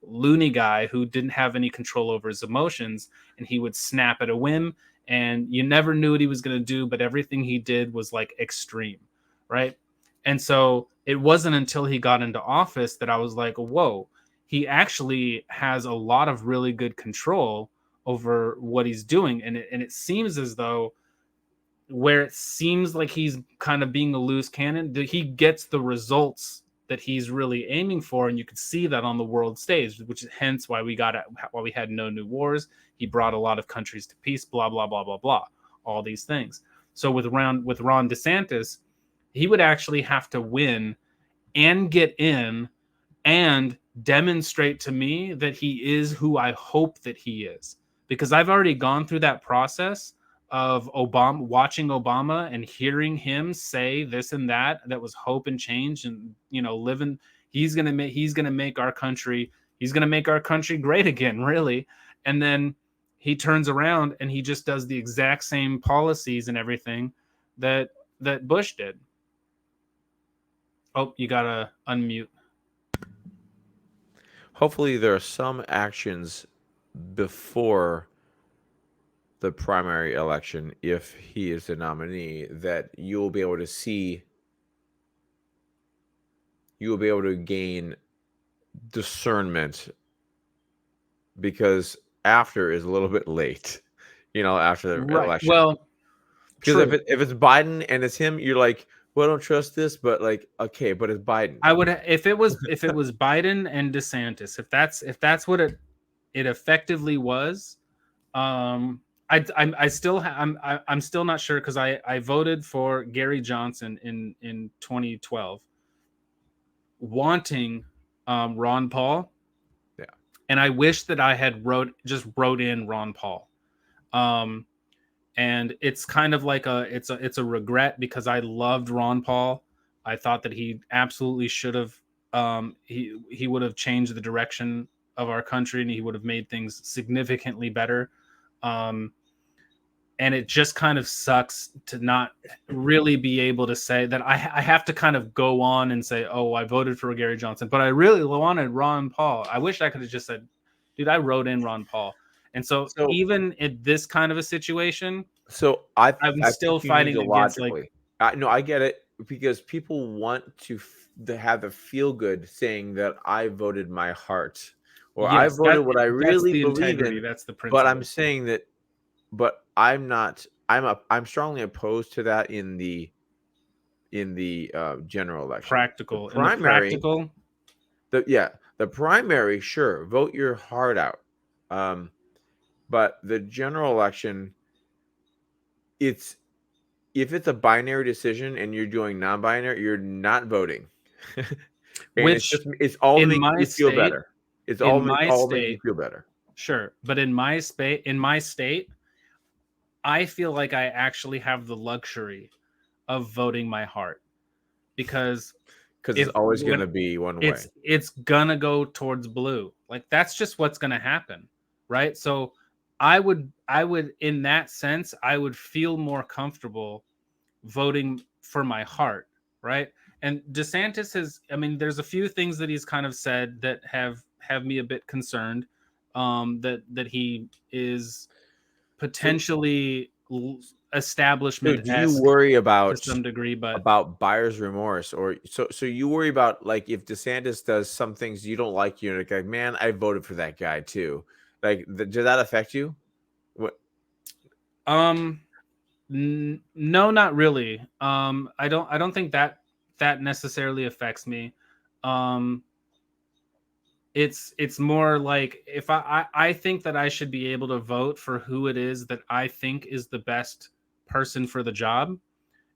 loony guy who didn't have any control over his emotions, and he would snap at a whim, and you never knew what he was going to do, but everything he did was like extreme, right? And so it wasn't until he got into office that I was like, whoa, he actually has a lot of really good control over what he's doing. And it seems as though, where it seems like he's kind of being a loose cannon, that he gets the results that he's really aiming for, and you could see that on the world stage, which is hence why we had no new wars. He brought a lot of countries to peace, blah blah blah blah blah, all these things. So with Ron DeSantis, he would actually have to win and get in and demonstrate to me that he is who I hope that he is. Because I've already gone through that process of Obama, watching Obama and hearing him say this and that was hope and change, and living. He's gonna make our country great again, really. And then he turns around and he just does the exact same policies and everything that Bush did. Oh, you gotta unmute.
Hopefully, there are some actions before the primary election, if he is the nominee, that you'll be able to see. You will be able to gain discernment because after is a little bit late, after the
Right.
election.
Well,
Because if
true.
it's Biden and it's him, you're like, well, I don't trust this, but like, okay, but it's Biden.
I would if it was Biden and DeSantis, if that's what it effectively was. I still I'm still not sure, because I voted for Gary Johnson in 2012, wanting Ron Paul,
Yeah.
and I wish that I had wrote in Ron Paul. Um, and it's kind of like it's a regret, because I loved Ron Paul. I thought that he absolutely should have, he would have changed the direction of our country, and he would have made things significantly better. Um, and it just kind of sucks to not really be able to say that. I have to kind of go on and say, oh, I voted for Gary Johnson, but I really wanted Ron Paul. I wish I could have just said, dude, I wrote in Ron Paul. And so
So
even in this kind of a situation,
So
I'm
I
still
think you need
fighting
to
against, like,
logically. No, I get it because people want to have the feel good saying that I voted my heart or I
yes,
voted what I
that's
really
the
believe
integrity,
in.
that's the
But I'm
principle.
saying that, but I'm not. I'm strongly opposed to that in the general election. The
Practical. In the
primary,
practical,
the primary, sure, vote your heart out. Um, but the general election, it's if it's a binary decision and you're doing non-binary, you're not voting. And
which
it's all to
in
make
my
you feel
state,
better. It's
in my
all make you
state,
feel better.
sure, but in my state, I feel like I actually have the luxury of voting my heart, because
Because it's
if
always
when
gonna be one
it's
way.
it's gonna go towards blue. Like, that's just what's gonna happen, right? So I would in that sense, I would feel more comfortable voting for my heart, right? And DeSantis has, I mean, there's a few things that he's kind of said that have me a bit concerned, that he is
So
potentially
so
establishment
do you
esque
worry
to some degree, but
about buyer's remorse or so you worry about like if DeSantis does some things you don't like, you're like, man, I voted for that guy too. Like, does that affect you? What?
um no, not really. I don't think that necessarily affects me. Um, it's more like, if I think that I should be able to vote for who it is that I think is the best person for the job,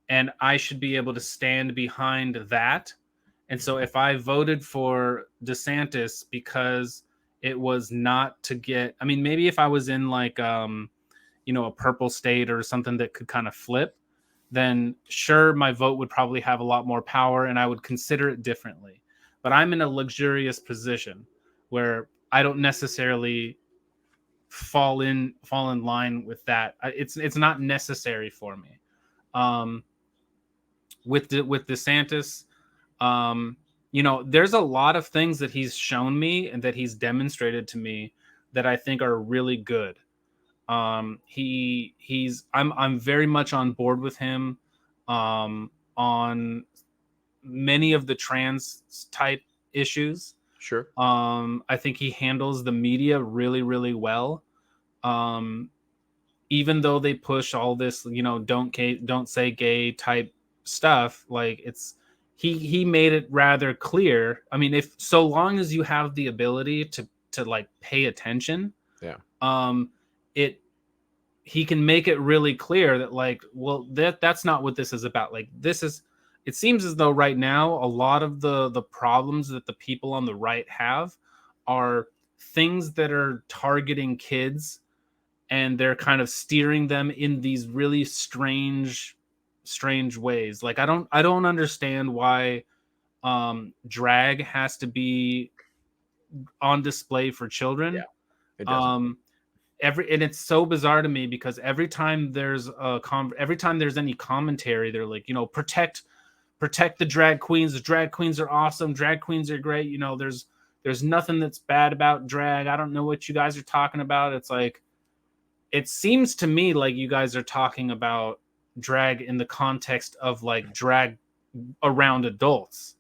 and I should be able to stand behind that. And so if I voted for DeSantis because it was not to get, I mean, maybe if I was in, like, a purple state or something that could kind of flip, then sure, my vote would probably have a lot more power and I would consider it differently. But I'm in a luxurious position where I don't necessarily fall in line with that. It's not necessary for me. Um, with DeSantis, there's a lot of things that he's shown me and that he's demonstrated to me that I think are really good. I'm very much on board with him on many of the trans type issues.
Sure.
I think he handles the media really, really well. Um, Even though they push all this, don't say gay type stuff, like he made it rather clear. I mean, if so long as you have the ability to like pay attention,
Yeah.
It he can make it really clear that like, well, that's not what this is about. Like it seems as though right now a lot of the problems that the people on the right have are things that are targeting kids, and they're kind of steering them in these really strange ways. Like I don't understand why drag has to be on display for children.
Yeah. It doesn't.
um and it's so bizarre to me because every time there's any commentary, they're like, protect the drag queens. The drag queens are awesome. Drag queens are great. There's nothing that's bad about drag. I don't know what you guys are talking about. It's like, it seems to me like you guys are talking about drag in the context of like drag around adults.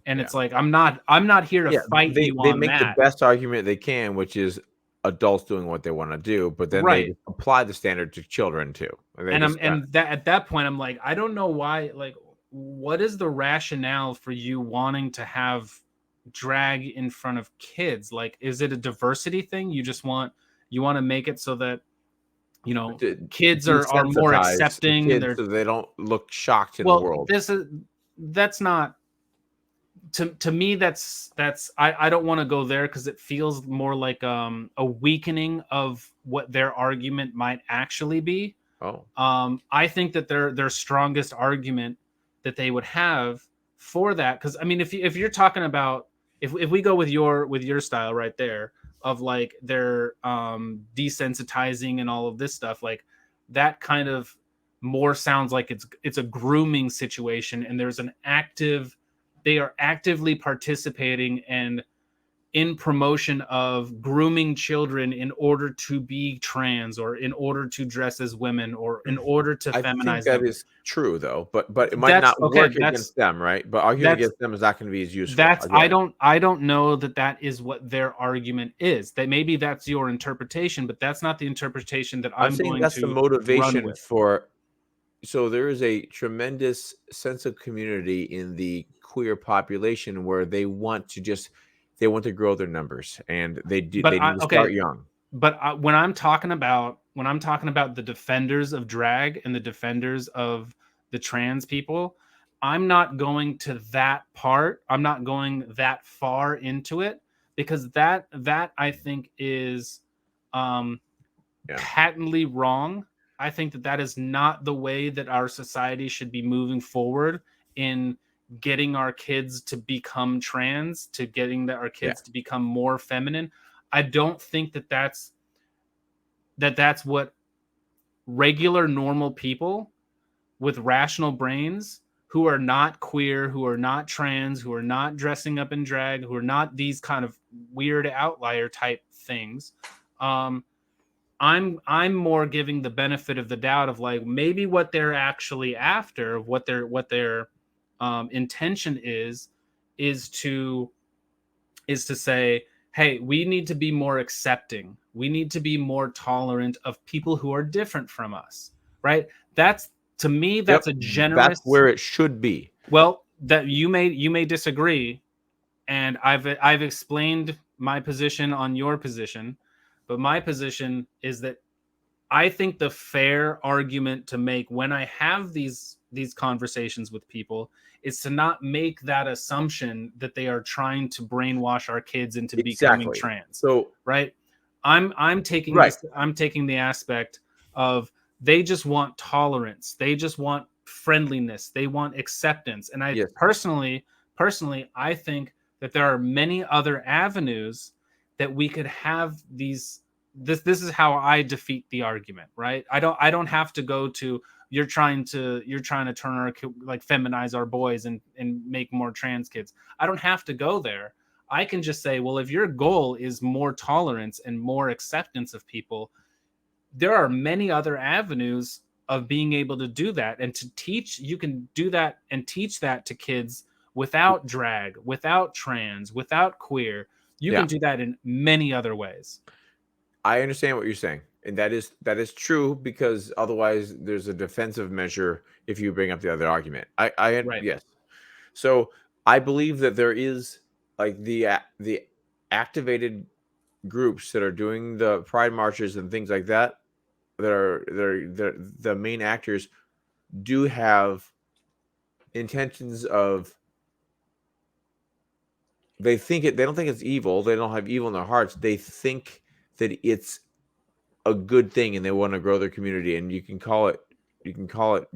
And
Yeah.
it's like, I'm not here to fight
They
you on
make the
that.
best argument they can, which is adults doing what they want to do, but then they
Right.
apply the standard to children too. They just
That at that point, I'm like, I don't know why, like, what is the rationale for you wanting to have drag in front of kids? Like, is it a diversity thing? You want to make it so that,
to
kids are more
desensitize the
accepting.
kids
They're
so they don't look shocked in the
Well,
world.
that's not, to me, that's I don't want to go there because it feels more like a weakening of what their argument might actually be.
Oh,
I think that their strongest argument that they would have for that, because I mean, if you're talking about, if we go with your style right there of like they're desensitizing and all of this stuff, like that kind of more sounds like it's a grooming situation, and they are actively participating and in promotion of grooming children in order to be trans, or in order to dress as women, or in order to
I think
feminize
that
them.
is true though, but it might
That's
not
okay.
work against them, right? But arguing
That's
against them is not going to be as useful.
that's
I get it.
I don't know that is what their argument is. That maybe that's your interpretation, but that's not the interpretation that
I'm
I'm
saying
going
that's the
to run
motivation
with.
for. So there is a tremendous sense of community in the queer population where they want to grow their numbers, and
But
they need to start
okay,
young.
but when I'm talking about the defenders of drag and the defenders of the trans people, I'm not going to that part. I'm not going that far into it, because that I think is um
Yeah.
patently wrong. I think that is not the way that our society should be moving forward in getting our kids to become trans, to getting our
Yeah.
kids to become more feminine. I don't think that's what regular normal people with rational brains, who are not queer, who are not trans, who are not dressing up in drag, who are not these kind of weird outlier type things. I'm more giving the benefit of the doubt of like, maybe what they're actually after, what their intention is to say, hey, we need to be more accepting. We need to be more tolerant of people who are different from us, right? That's, to me,
Yep.
that's a
That's
generous.
where it should be.
Well, that you may disagree, and I've explained my position on your position, but my position is that I think the fair argument to make when I have these conversations with people is to not make that assumption that they are trying to brainwash our kids into becoming
Exactly.
trans.
So
Right? I'm taking
right.
the aspect of they just want tolerance, they just want friendliness, they want acceptance. And I
Yes.
personally, I think that there are many other avenues that we could have these. This is how I defeat the argument, right? I don't have to go to you're trying to turn our like feminize our boys and make more trans kids. I don't have to go there. I can just say, well, if your goal is more tolerance and more acceptance of people, there are many other avenues of being able to do that. And to teach, you can do that and teach that to kids without drag, without trans, without queer. You
Yeah.
can do that in many other ways.
I understand what you're saying, and that is true because otherwise there's a defensive measure if you bring up the other argument.
Right.
Yes. So I believe that there is like the activated groups that are doing the pride marches and things like that that are the main actors do have intentions of they don't think it's evil, they don't have evil in their hearts, they think that it's a good thing and they want to grow their community, and you can call it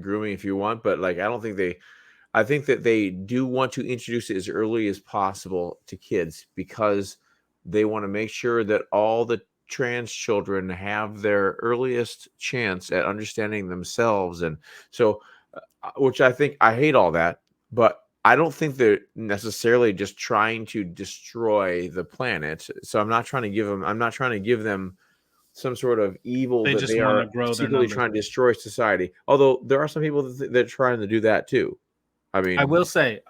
grooming if you want, but like I think that they do want to introduce it as early as possible to kids because they want to make sure that all the trans children have their earliest chance at understanding themselves. And so, which I think I hate all that, but I don't think they're necessarily just trying to destroy the planet. So I'm not trying to give them some sort of evil
They
that
just
they
want
are
to grow their
secretly
numbers.
trying to destroy society. Although there are some people that are trying to do that too. I
I
mean,
will say,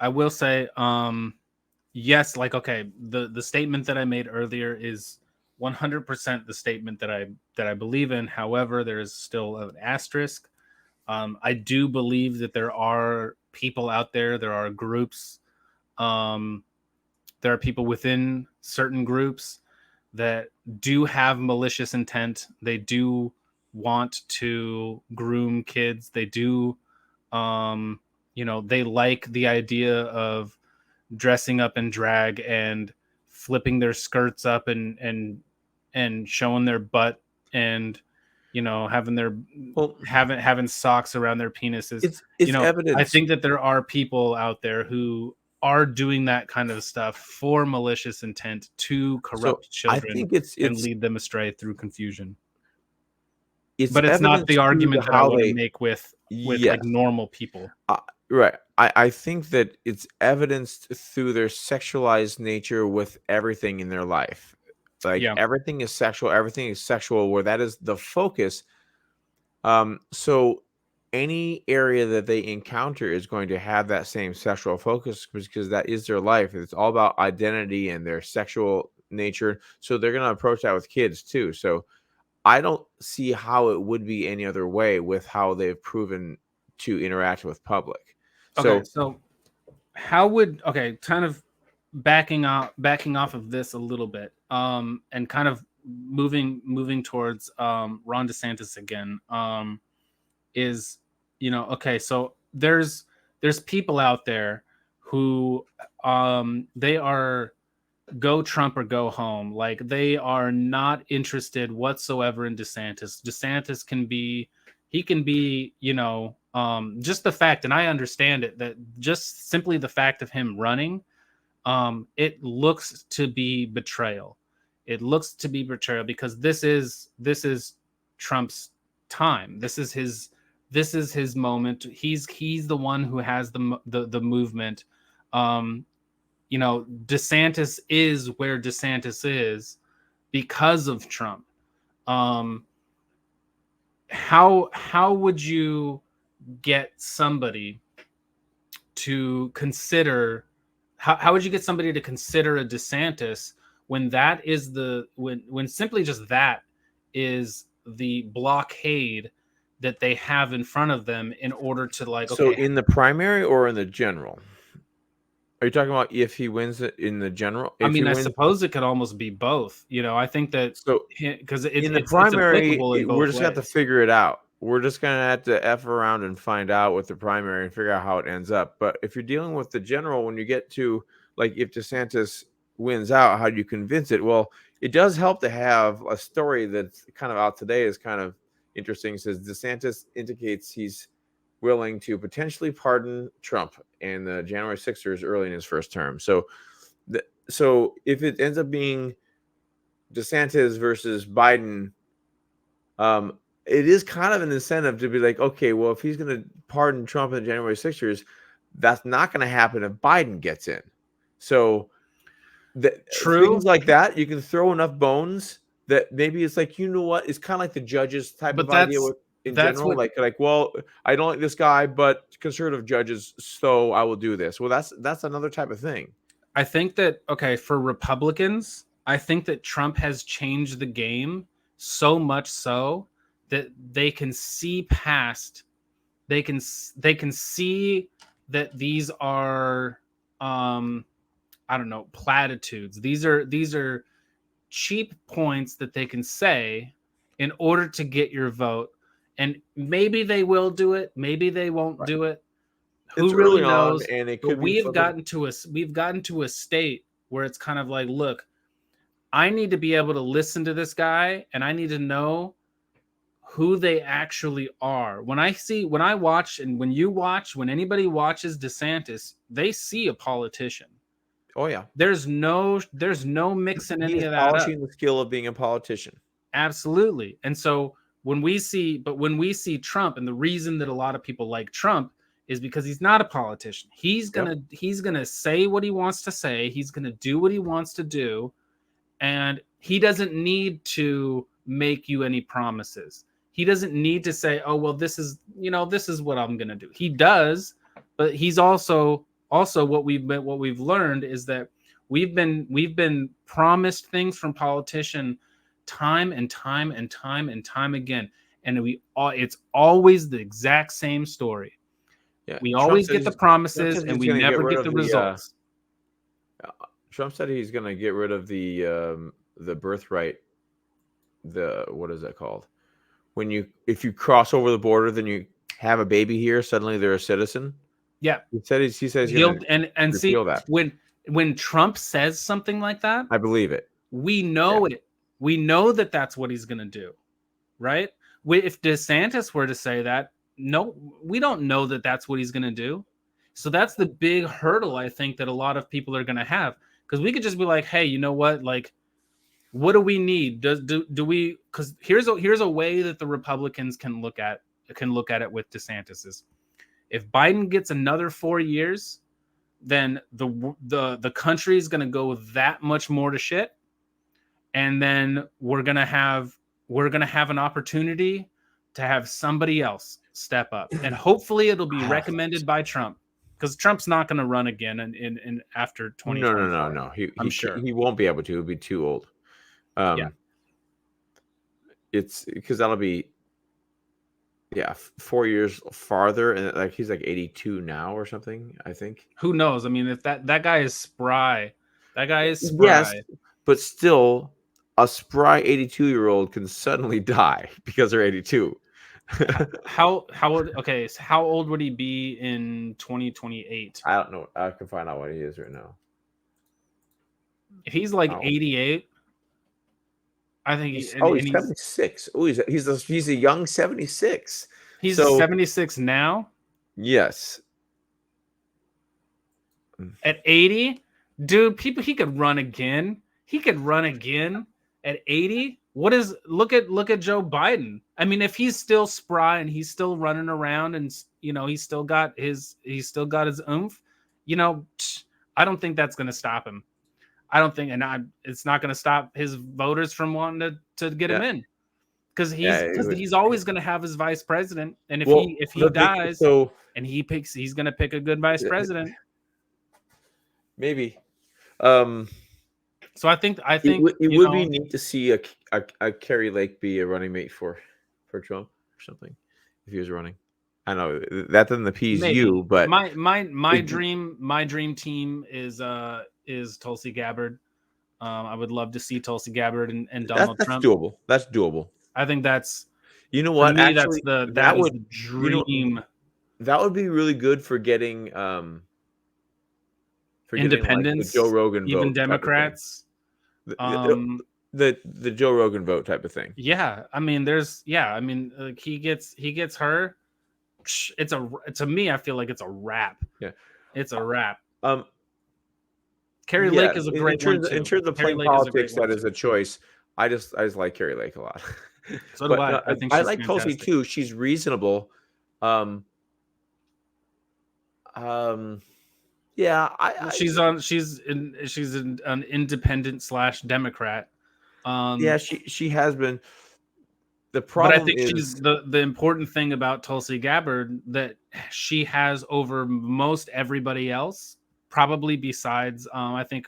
yes, like okay, the statement that I made earlier is 100% the statement that I believe in. However, there is still an asterisk. I do believe that there are people out there, there are groups, um, there are people within certain groups that do have malicious intent. They do want to groom kids. They do, they like the idea of dressing up in drag and flipping their skirts up and showing their butt and having their
well,
having socks around their penises.
it's
I
evidence.
think that there are people out there who are doing that kind of stuff for malicious intent to
So
corrupt
I
children
think it's
and
it's
lead them astray through confusion.
it's
But it's not
evidence
the
to the
argument that I
how
want to
they
make with
yes.
like normal people.
Uh, right. I think that it's evidenced through their sexualized nature with everything in their life. Like
Yeah.
everything is sexual where that is the focus. So any area that they encounter is going to have that same sexual focus because that is their life. It's all about identity and their sexual nature. So they're going to approach that with kids too. So I don't see how it would be any other way with how they've proven to interact with public.
Okay.
So
So how would okay kind of backing off of this a little bit and kind of moving towards Ron DeSantis again is okay, so there's people out there who they are go Trump or go home. Like they are not interested whatsoever in DeSantis. DeSantis can be, he can be, just the fact, and I understand it, that just simply the fact of him running, it looks to be betrayal. It looks to be betrayal because this is Trump's time. This is his moment. He's the one who has the movement. Um, DeSantis is where DeSantis is because of Trump. Um, how would you get somebody to consider how would you get somebody to consider a DeSantis when that is when simply just that is the blockade that they have in front of them in order to like
so
okay.
in the primary or in the general? Are you talking about if he wins it in the general?
I
If he
mean, I
wins
suppose it could almost be both. I think that
so
because
in the
it's
primary,
applicable in
we're
both
just gonna have to
ways.
figure it out. We're just gonna have to F around and find out with the primary and figure out how it ends up. But if you're dealing with the general, when you get to like if DeSantis wins out, how do you convince it? Well, it does help to have a story that's kind of out today is kind of interesting. It says DeSantis indicates he's willing to potentially pardon Trump and the January 6ers early in his first term. So, so if it ends up being DeSantis versus Biden, it is kind of an incentive to be like, okay, well, if he's going to pardon Trump and the January 6ers, that's not going to happen if Biden gets in. So
True,
things like that, you can throw enough bones that maybe it's like, you know what, it's kind of like the judges type
but
of idea with, in
that's
general,
what
like, well, I don't like this guy, but conservative judges, so I will do this. Well, that's another type of thing.
I think that, okay, for Republicans, I think that Trump has changed the game so much so that they can see past, they can see that these are I don't know, platitudes. These are cheap points that they can say in order to get your vote. And maybe they will do it, maybe they won't
Right.
do it. Who
It's
really
early on,
knows?
and it
But
could be flipping.
we've gotten to a state where it's kind of like, look, I need to be able to listen to this guy and I need to know who they actually are. When I watch, and when you watch, when anybody watches DeSantis, they see a politician.
Oh yeah,
There's no mixing
he
any
is
of that up.
polishing the skill of being a politician.
Absolutely. And so when we see Trump, and the reason that a lot of people like Trump is because he's not a politician.
Yep.
He's gonna say what he wants to say. He's gonna do what he wants to do, and he doesn't need to make you any promises. He doesn't need to say, "Oh, well, this is what I'm gonna do." He does, but he's also what we've learned is that we've been promised things from politician time and time and time and time again, and it's always the exact same story.
Yeah.
We always get the
Trump
promises
says
and
he's
we
going to get
never
rid
get
of
the
the.
results.
Trump said he's going to get rid of the birthright. The what is that called? When if you cross over the border, then you have a baby here. Suddenly they're a citizen.
Yeah,
He says he's
he'll
going to
and see
repeal that.
when Trump says something like that,
I believe it.
we
Yeah.
know it. We know that that's what he's going to do, right? If DeSantis were to say that, no, we don't know that that's what he's going to do. So that's the big hurdle I think that a lot of people are going to have, because we could just be like, hey, you know what, like, what do we need? Do we? Because here's a way that the Republicans can look at it with DeSantis is, if Biden gets another 4 years, then the country is going to go that much more to shit, and then we're going to have an opportunity to have somebody else step up, and hopefully it'll be recommended by Trump, because Trump's not going to run again in after
No.
2024. I'm sure.
He won't be able to. He'll be too old.
Yeah.
It's because that'll be 4 years farther, and like he's like 82 now or something, I think.
Who knows? I mean, if that guy is spry, that guy is
Yes,
spry.
but still, a spry 82-year-old can suddenly die because they're 82.
How old? Okay, so how old would he be in 2028?
I don't know. I can find out what he is right now.
If he's like
Oh.
88, I think
He's 76. Oh, he's a young 76.
He's
So
76 now.
yes.
At 80, dude, he could run again. He could run again at 80. Look at Joe Biden. I mean, if he's still spry and he's still running around, and he's still got his oomph, I don't think that's going to stop him. I don't think, it's not going to stop his voters from wanting to get him in, because he's always going to have his vice president, and if he dies, and he's going to pick a good vice president.
Maybe.
So I think
it would be neat to see a Kerry Lake be a running mate for Trump or something if he was running. I know that doesn't appease you, but
my dream team is Tulsi Gabbard. I would love to see Tulsi Gabbard and Donald Trump.
Doable. That's doable.
I think that's,
you know what?
For me,
actually,
that is the dream.
That would be really good for getting
independents,
like the Joe Rogan
even
vote,
Democrats.
the Joe Rogan vote type of thing.
Yeah, I mean, he gets her. It's a to me, I feel like it's a wrap.
Yeah.
It's a wrap.
Um.
Carrie
Yeah.
Lake is a
In
great one
in
too.
terms of
Carrie
playing
Lake is a great
politics,
one
that is
too.
a choice. I just like Carrie Lake a lot.
So do
But
I.
no,
I think
I
she's
like Tulsi
fantastic.
too. She's reasonable. Um. Um. Yeah.
Well, she's an independent slash Democrat.
Yeah.
Um,
She has been. The
but I
problem
think she's
is.
the important thing about Tulsi Gabbard that she has over most everybody else, probably besides um, I think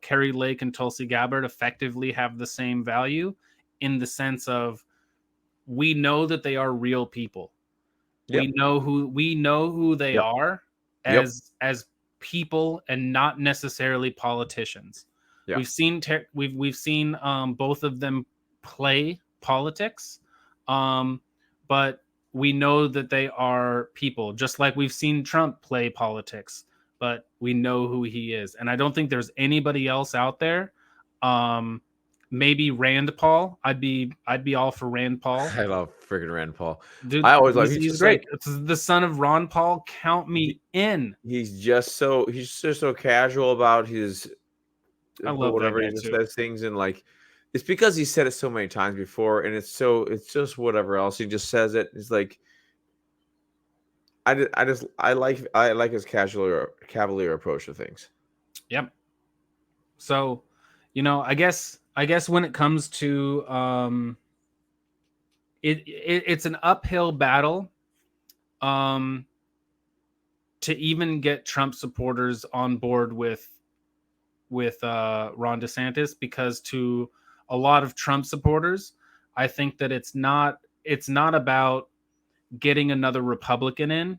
Carrie Lake and Tulsi Gabbard effectively have the same value in the sense of we know that they are real people.
Yep.
We know who they
Yep.
are
Yep.
as people and not necessarily politicians.
Yeah.
We've seen both of them play politics, um, but we know that they are people. Just like we've seen Trump play politics, but we know who he is. And I don't think there's anybody else out there. Um, Maybe Rand Paul. I'd be all for Rand Paul.
I love freaking Rand Paul.
Dude,
I always love. He's
he's
just
great.
like
It's the son of Ron Paul. Count me in.
he's just so casual about his
I
but
love that
whatever he
guy
just
too.
says things and like it's because he said it so many times before and it's just whatever else he just says it. It's like I like his cavalier approach to things.
Yep. So, I guess when it comes to it's an uphill battle um to even get Trump supporters on board with Ron DeSantis, because to a lot of Trump supporters, I think that it's not about getting another Republican in,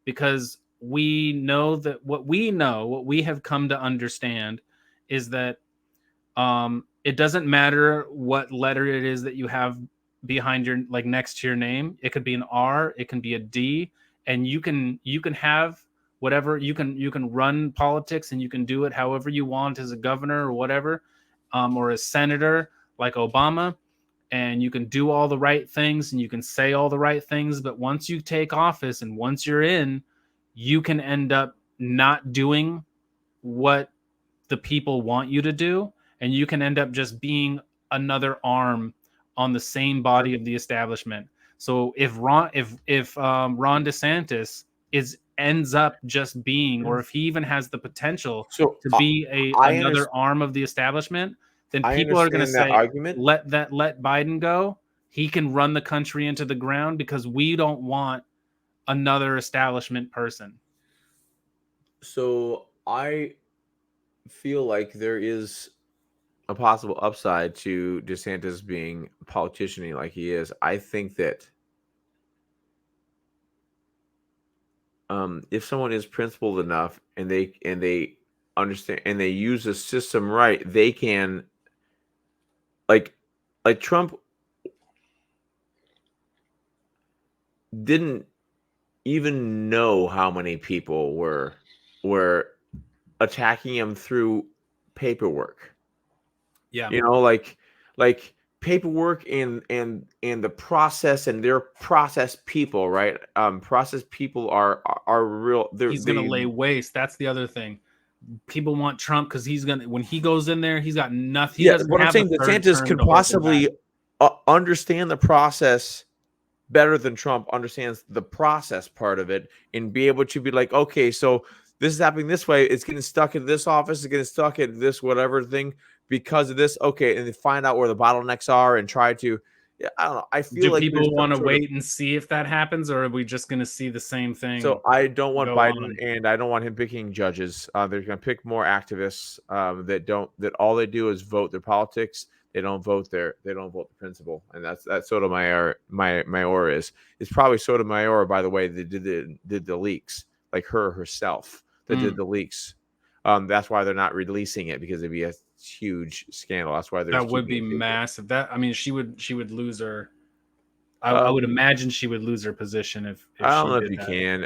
because we know that what we have come to understand is that it doesn't matter what letter it is that you have behind your, like, next to your name. It could be an R, it can be a D, and you can have whatever you can run politics and you can do it however you want as a governor or whatever, or a senator like Obama, and you can do all the right things and you can say all the right things, but once you take office and once you're in, you can end up not doing what the people want you to do, and you can end up just being another arm on the same body of the establishment. So if Ron DeSantis is ends up just being, or if he even has the potential
So
to be a
I
another
understand
arm of the establishment, then
I
people are going to
understand that
say,
argument.
let Biden go. He can run the country into the ground because we don't want another establishment person.
So I feel like there is a possible upside to DeSantis being a politician like he is. I think that if someone is principled enough and they understand and they use the system right, they can like Trump didn't even know how many people were attacking him through paperwork.
Yeah,
You know, like paperwork and the process and their process people, right? Process people are real.
he's going to lay waste. That's the other thing. People want Trump because he's gonna, when he goes in there, he's got nothing. He
Yeah,
doesn't
what I'm
have a
saying,
third
DeSantis
term
can
to hold them back.
possibly understand the process better than Trump understands the process part of it and be able to be like, okay, so this is happening this way. It's getting stuck in this office. It's getting stuck at this whatever thing because of this. Okay, and then find out where the bottlenecks are and try to. Yeah, I don't know. I feel
Do
like there's
people
some
want to
sort of.
wait and see if that happens, or are we just going to see the same
So
thing
I don't want
go
Biden,
on?
and I don't want him picking judges. They're going to pick more activists that all they do is vote their politics. They don't vote the principle, and that's Sotomayor. My is. It's probably Sotomayor, by the way, that did the leaks, like herself that did
Mm,
the leaks. That's why they're not releasing it because it'd be a huge scandal. That's why they're
that
just
would
keeping
be
it secret.
massive. That, I mean, she would lose her. I would
Um,
imagine she would lose her position if
I don't
she
know if
did
you
that.
can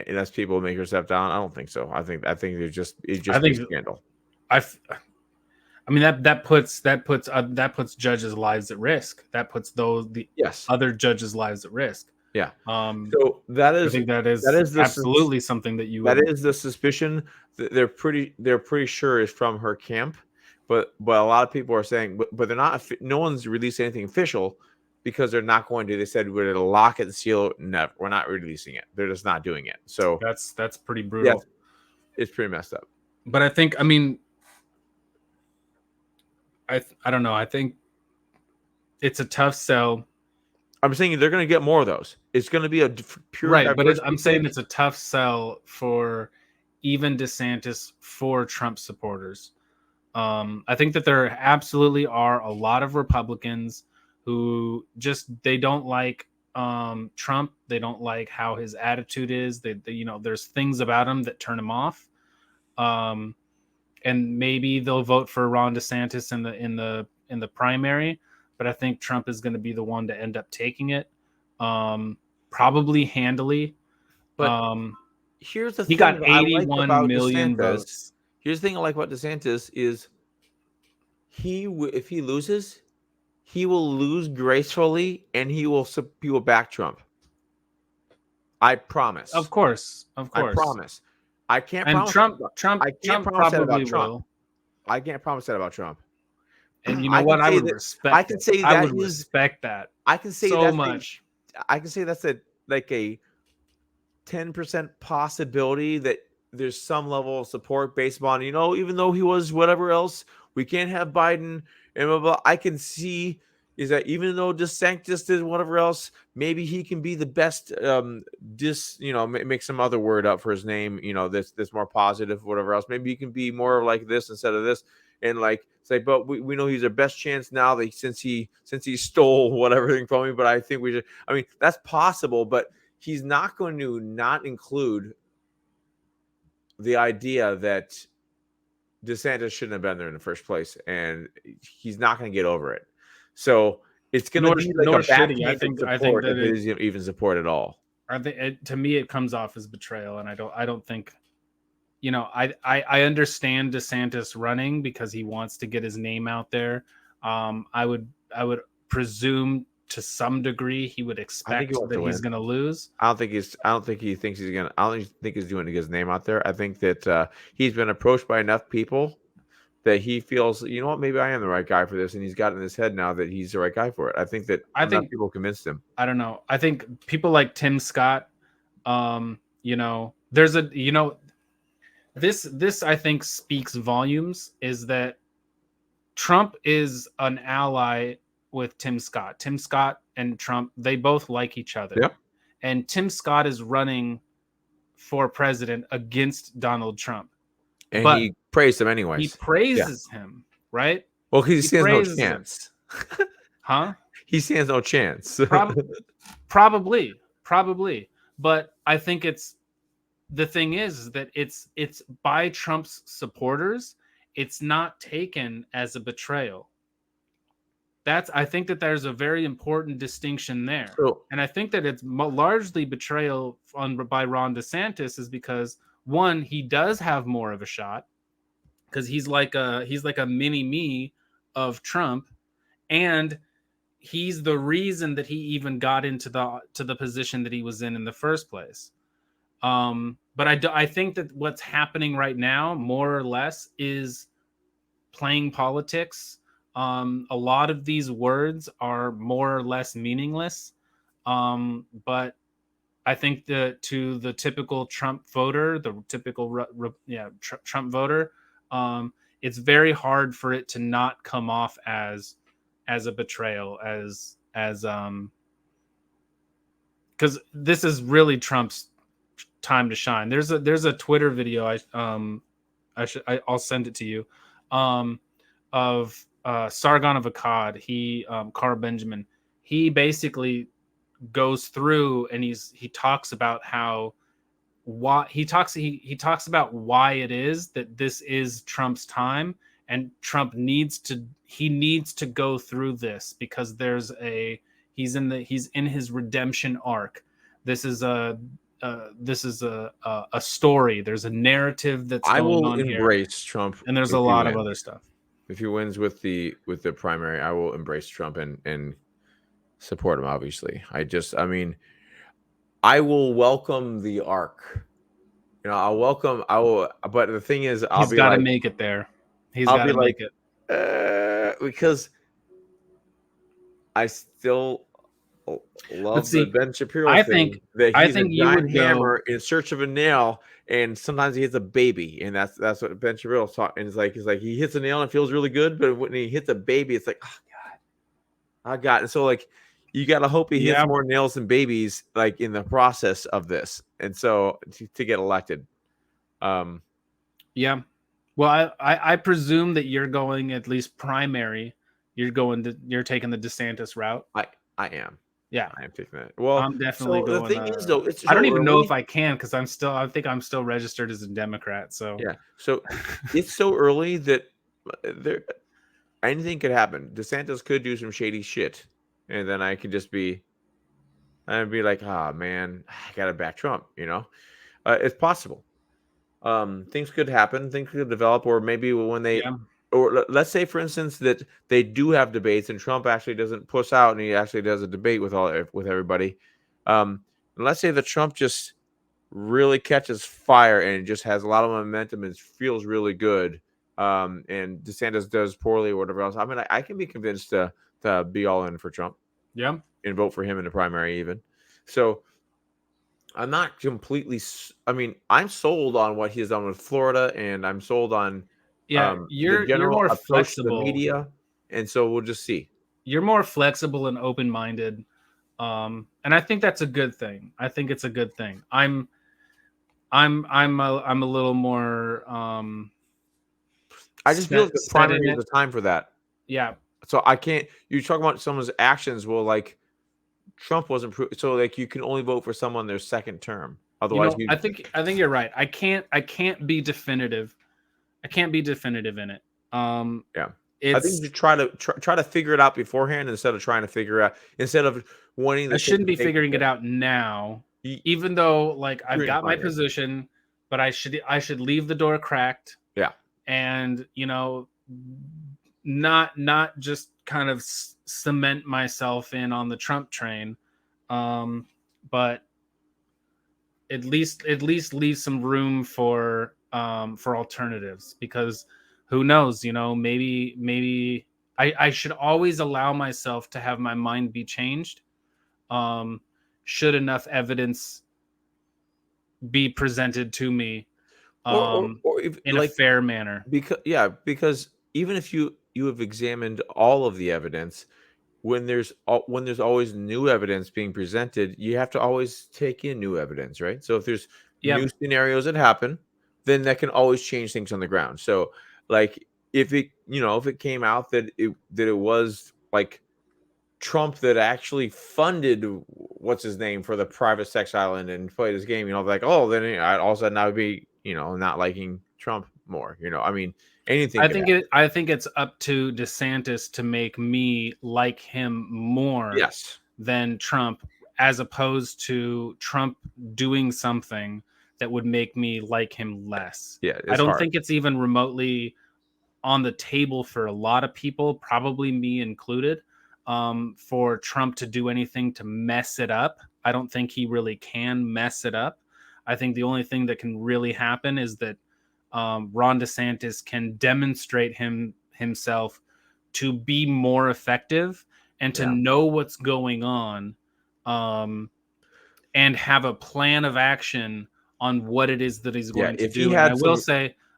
unless people make her step down. I don't think so. I think it's
I
just be a
think
scandal.
I I mean that puts judges' lives at risk. That puts the
Yes.
other judges' lives at risk.
Yeah.
Um,
So that
I
is
think that
that
is
is the sus
absolutely something that you
that
would.
is the suspicion that they're pretty sure is from her camp, but a lot of people are saying, but they're not. No one's released anything official because they're not going to. They said we're going to lock it and seal it. Never, we're not releasing it. They're just not doing it. So
That's pretty
yes,
brutal.
it's pretty messed up.
But I think, I mean, I don't know. I think it's a tough sell.
I'm saying they're going to get more of those. It's going to be a pure
Right, but
diversity
I'm saying
thing.
it's a tough sell for even DeSantis for Trump supporters. I think that there absolutely are a lot of Republicans who just they don't like Trump. They don't like how his attitude is. There's things about him that turn him off. Um, and maybe they'll vote for Ron DeSantis in the primary, but I think Trump is going to be the one to end up taking it, probably handily.
But here's the
He
thing
got
that I like
81
about
million
DeSantis.
votes.
Here's the thing I like about DeSantis is if he loses, he will lose gracefully, and he will back Trump. I
Of
promise.
course, of
I
course.
promise. I can't
And
promise. I can't
Trump
promise that about
probably
Trump.
will.
I can't promise that about Trump.
And you know
I can
what? I
say
would
that. I
respect
can
it.
say
I
that
would
is.
respect that
I can say
so
that's a.
much.
I can say that's a like a 10% possibility that there's some level of support based on, even though he was whatever else, we can't have Biden and blah, blah. I can see is that even though DeSantis did whatever else, maybe he can be the best. Make some other word up for his name. This more positive, whatever else. Maybe he can be more like this instead of this, and like say, but we know he's our best chance now that since he stole whatever thing from me. But I think we should. I mean, that's possible, but he's not going to not include the idea that DeSantis shouldn't have been there in the first place, and he's not going to get over it. So it's going to
Nor
be like a
nor should he. I
backhanded
think I think
support
that
if it is even support at all.
to me it comes off as betrayal, and I don't think. I understand DeSantis running because he wants to get his name out there. I would presume to some degree he would
I think he
expect
wants
that
to
he's
win.
going to lose.
I don't think he thinks he's gonna. I don't think he's doing to get his name out there. I think that he's been approached by enough people that he feels, what, maybe I am the right guy for this, and he's got in his head now that he's the right guy for it. I think that
I
enough
think
people convinced him.
I don't know. I think people like Tim Scott, there's a this I think speaks volumes is that Trump is an ally with Tim Scott. Tim Scott and Trump, they both like each other.
Yep.
And Tim Scott is running for president against Donald Trump.
And
But
he praised him
he
anyways. Yeah.
praises him, right?
Well, he
He
stands no
praises him.
chance.
Huh?
He stands no chance.
Probably. But I think the thing is that it's by Trump's supporters, it's not taken as a betrayal. I think that there's a very important distinction there.
So,
And I think that it's largely betrayal by Ron DeSantis is because one, he does have more of a shot because he's like a mini me of Trump, and he's the reason that he even got into the position that he was in the first place. But I think that what's happening right now, more or less, is playing politics. A lot of these words are more or less meaningless. But I think that to the typical Trump voter, the typical Trump voter, it's very hard for it to not come off as a betrayal, because this is really Trump's time to shine. There's a Twitter video I'll send it to you, of Sargon of Akkad. Carl Benjamin. He basically goes through and he talks about how he talks about why it is that this is Trump's time, and Trump needs to go through this because he's in his redemption arc. This is a story. There's a narrative that's
I
going
will
on here,
embrace Trump
and there's a
if he
lot of
wins.
other stuff.
If he wins with the primary, I will embrace Trump and support him. Obviously, I mean, I will welcome the arc. You know, I'll welcome. I will. But the thing is,
He's got to make it there. He's
I'll
got
be
to
like,
make it.
because I still
But
love the
see,
Ben Shapiro
I think
thing that
I
he's a
think you
giant
would go.
hammer in search of a nail, and sometimes he hits a baby, and that's what Ben Shapiro taught. And it's like he hits a nail and it feels really good, but when he hits a baby, it's like, oh God, I got. And so like, you gotta hope he hits
Yeah,
more nails than babies, like in the process of this, and so to get elected. Um,
yeah. Well, I presume that you're going at least primary. You're taking the DeSantis route.
I I am.
Yeah,
I am taking that. Well,
I'm definitely
so the
going.
thing is, though, it's
I don't
so
even know
early.
if I can because I think I'm still registered as a Democrat. So
Yeah. So it's so early that there anything could happen. DeSantis could do some shady shit, and then I'd be like, ah, man, I gotta back Trump. It's possible. Things could happen. Things could develop, or maybe when they,
yeah,
or let's say, for instance, that they do have debates, and Trump actually doesn't puss out, and he actually does a debate with everybody. And let's say that Trump just really catches fire and just has a lot of momentum and feels really good. And DeSantis does poorly or whatever else. I mean, I can be convinced to be all in for Trump
yeah,
and vote for him in the primary even. So I'm not completely. I mean, I'm sold on what he's done with Florida, and I'm sold on
yeah.
the
You're
general
more
approach to the
flexible.
media. And so we'll just see.
You're more flexible and open minded. And I think that's a good thing. I think it's a good thing. I'm a little more
I just feel like the
set in
primary is
it.
the time for that.
Yeah,
So I can't. You talk about someone's actions. Well, like Trump wasn't so like you can only vote for someone their second term. Otherwise, you
I think you're right. I can't be definitive. I can't be definitive in it. Um,
yeah. I think
it's
you try to figure it out beforehand instead of trying to figure out instead of wanting
I
to take
shouldn't
the
be
bait.
figuring it out now,
You,
even though like I've
you're in the
got my
primary.
position, but I should leave the door cracked
Yeah.
and not just kind of cement myself in on the Trump train, but at least leave some room for alternatives because who knows, maybe I should always allow myself to have my mind be changed, um, should enough evidence be presented to me,
Or if
in a
like
fair manner.
because even if you have examined all of the evidence, when there's always new evidence being presented, you have to always take in new evidence, right? So if there's
Yeah,
new scenarios that happen, then that can always change things on the ground. So like if it came out that it was like Trump that actually funded what's his name for the private sex island and played this game, like, oh, then all of a sudden I would be, not liking Trump more. I mean, anything could happen.
I think it's up to DeSantis to make me like him more
Yes.
than Trump, as opposed to Trump doing something that would make me like him less.
Yeah,
I
it's
don't
hard.
think it's even remotely on the table for a lot of people, probably me included, for Trump to do anything to mess it up. I don't think he really can mess it up. I think the only thing that can really happen is that Ron DeSantis can demonstrate himself to be more effective and to
Yeah.
know what's going on, um, and have a plan of action on what it is that he's
Yeah,
going to
if he
do. And
had some.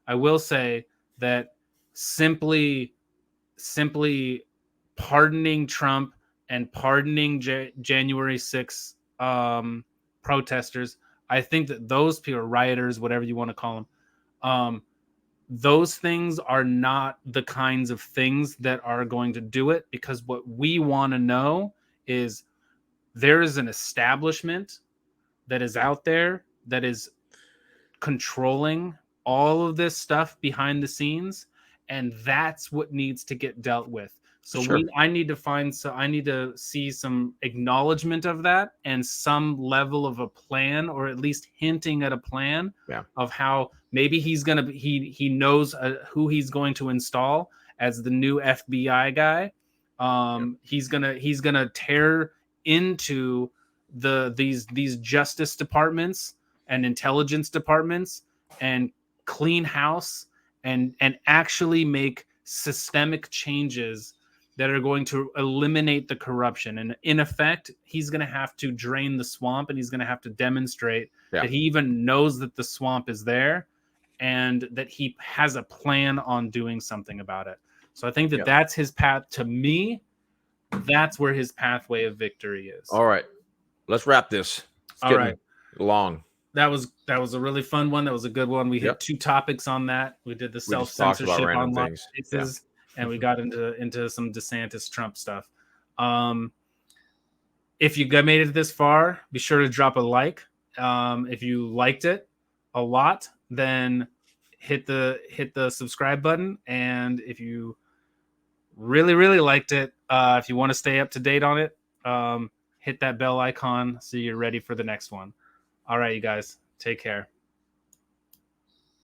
I will say that simply pardoning Trump and pardoning January 6th protesters, I think that those people, rioters, whatever you want to call them, um, those things are not the kinds of things that are going to do it, because what we want to know is there is an establishment that is out there that is controlling all of this stuff behind the scenes, and that's what needs to get dealt with. So
Sure.
I need to see some acknowledgement of that and some level of a plan, or at least hinting at a plan
Yeah.
of how maybe he knows who he's going to install, as the new FBI guy. He's gonna tear into these justice departments and intelligence departments and clean house and actually make systemic changes that are going to eliminate the corruption. And in effect, he's going to have to drain the swamp, and he's going to have to demonstrate that he even knows that the swamp is there and that he has a plan on doing something about it. So I think that that's his path. To me, that's where his pathway of victory is.
All right. Let's wrap this. It's
all right.
Long.
That was a really fun one. That was a good one. We hit 2 topics on that. We did the self-censorship online cases, and we got into some DeSantis Trump stuff. If you made it this far, be sure to drop a like. If you liked it a lot, then hit the subscribe button. And if you really, really liked it, if you want to stay up to date on it, hit that bell icon so you're ready for the next one. All right, you guys, take care.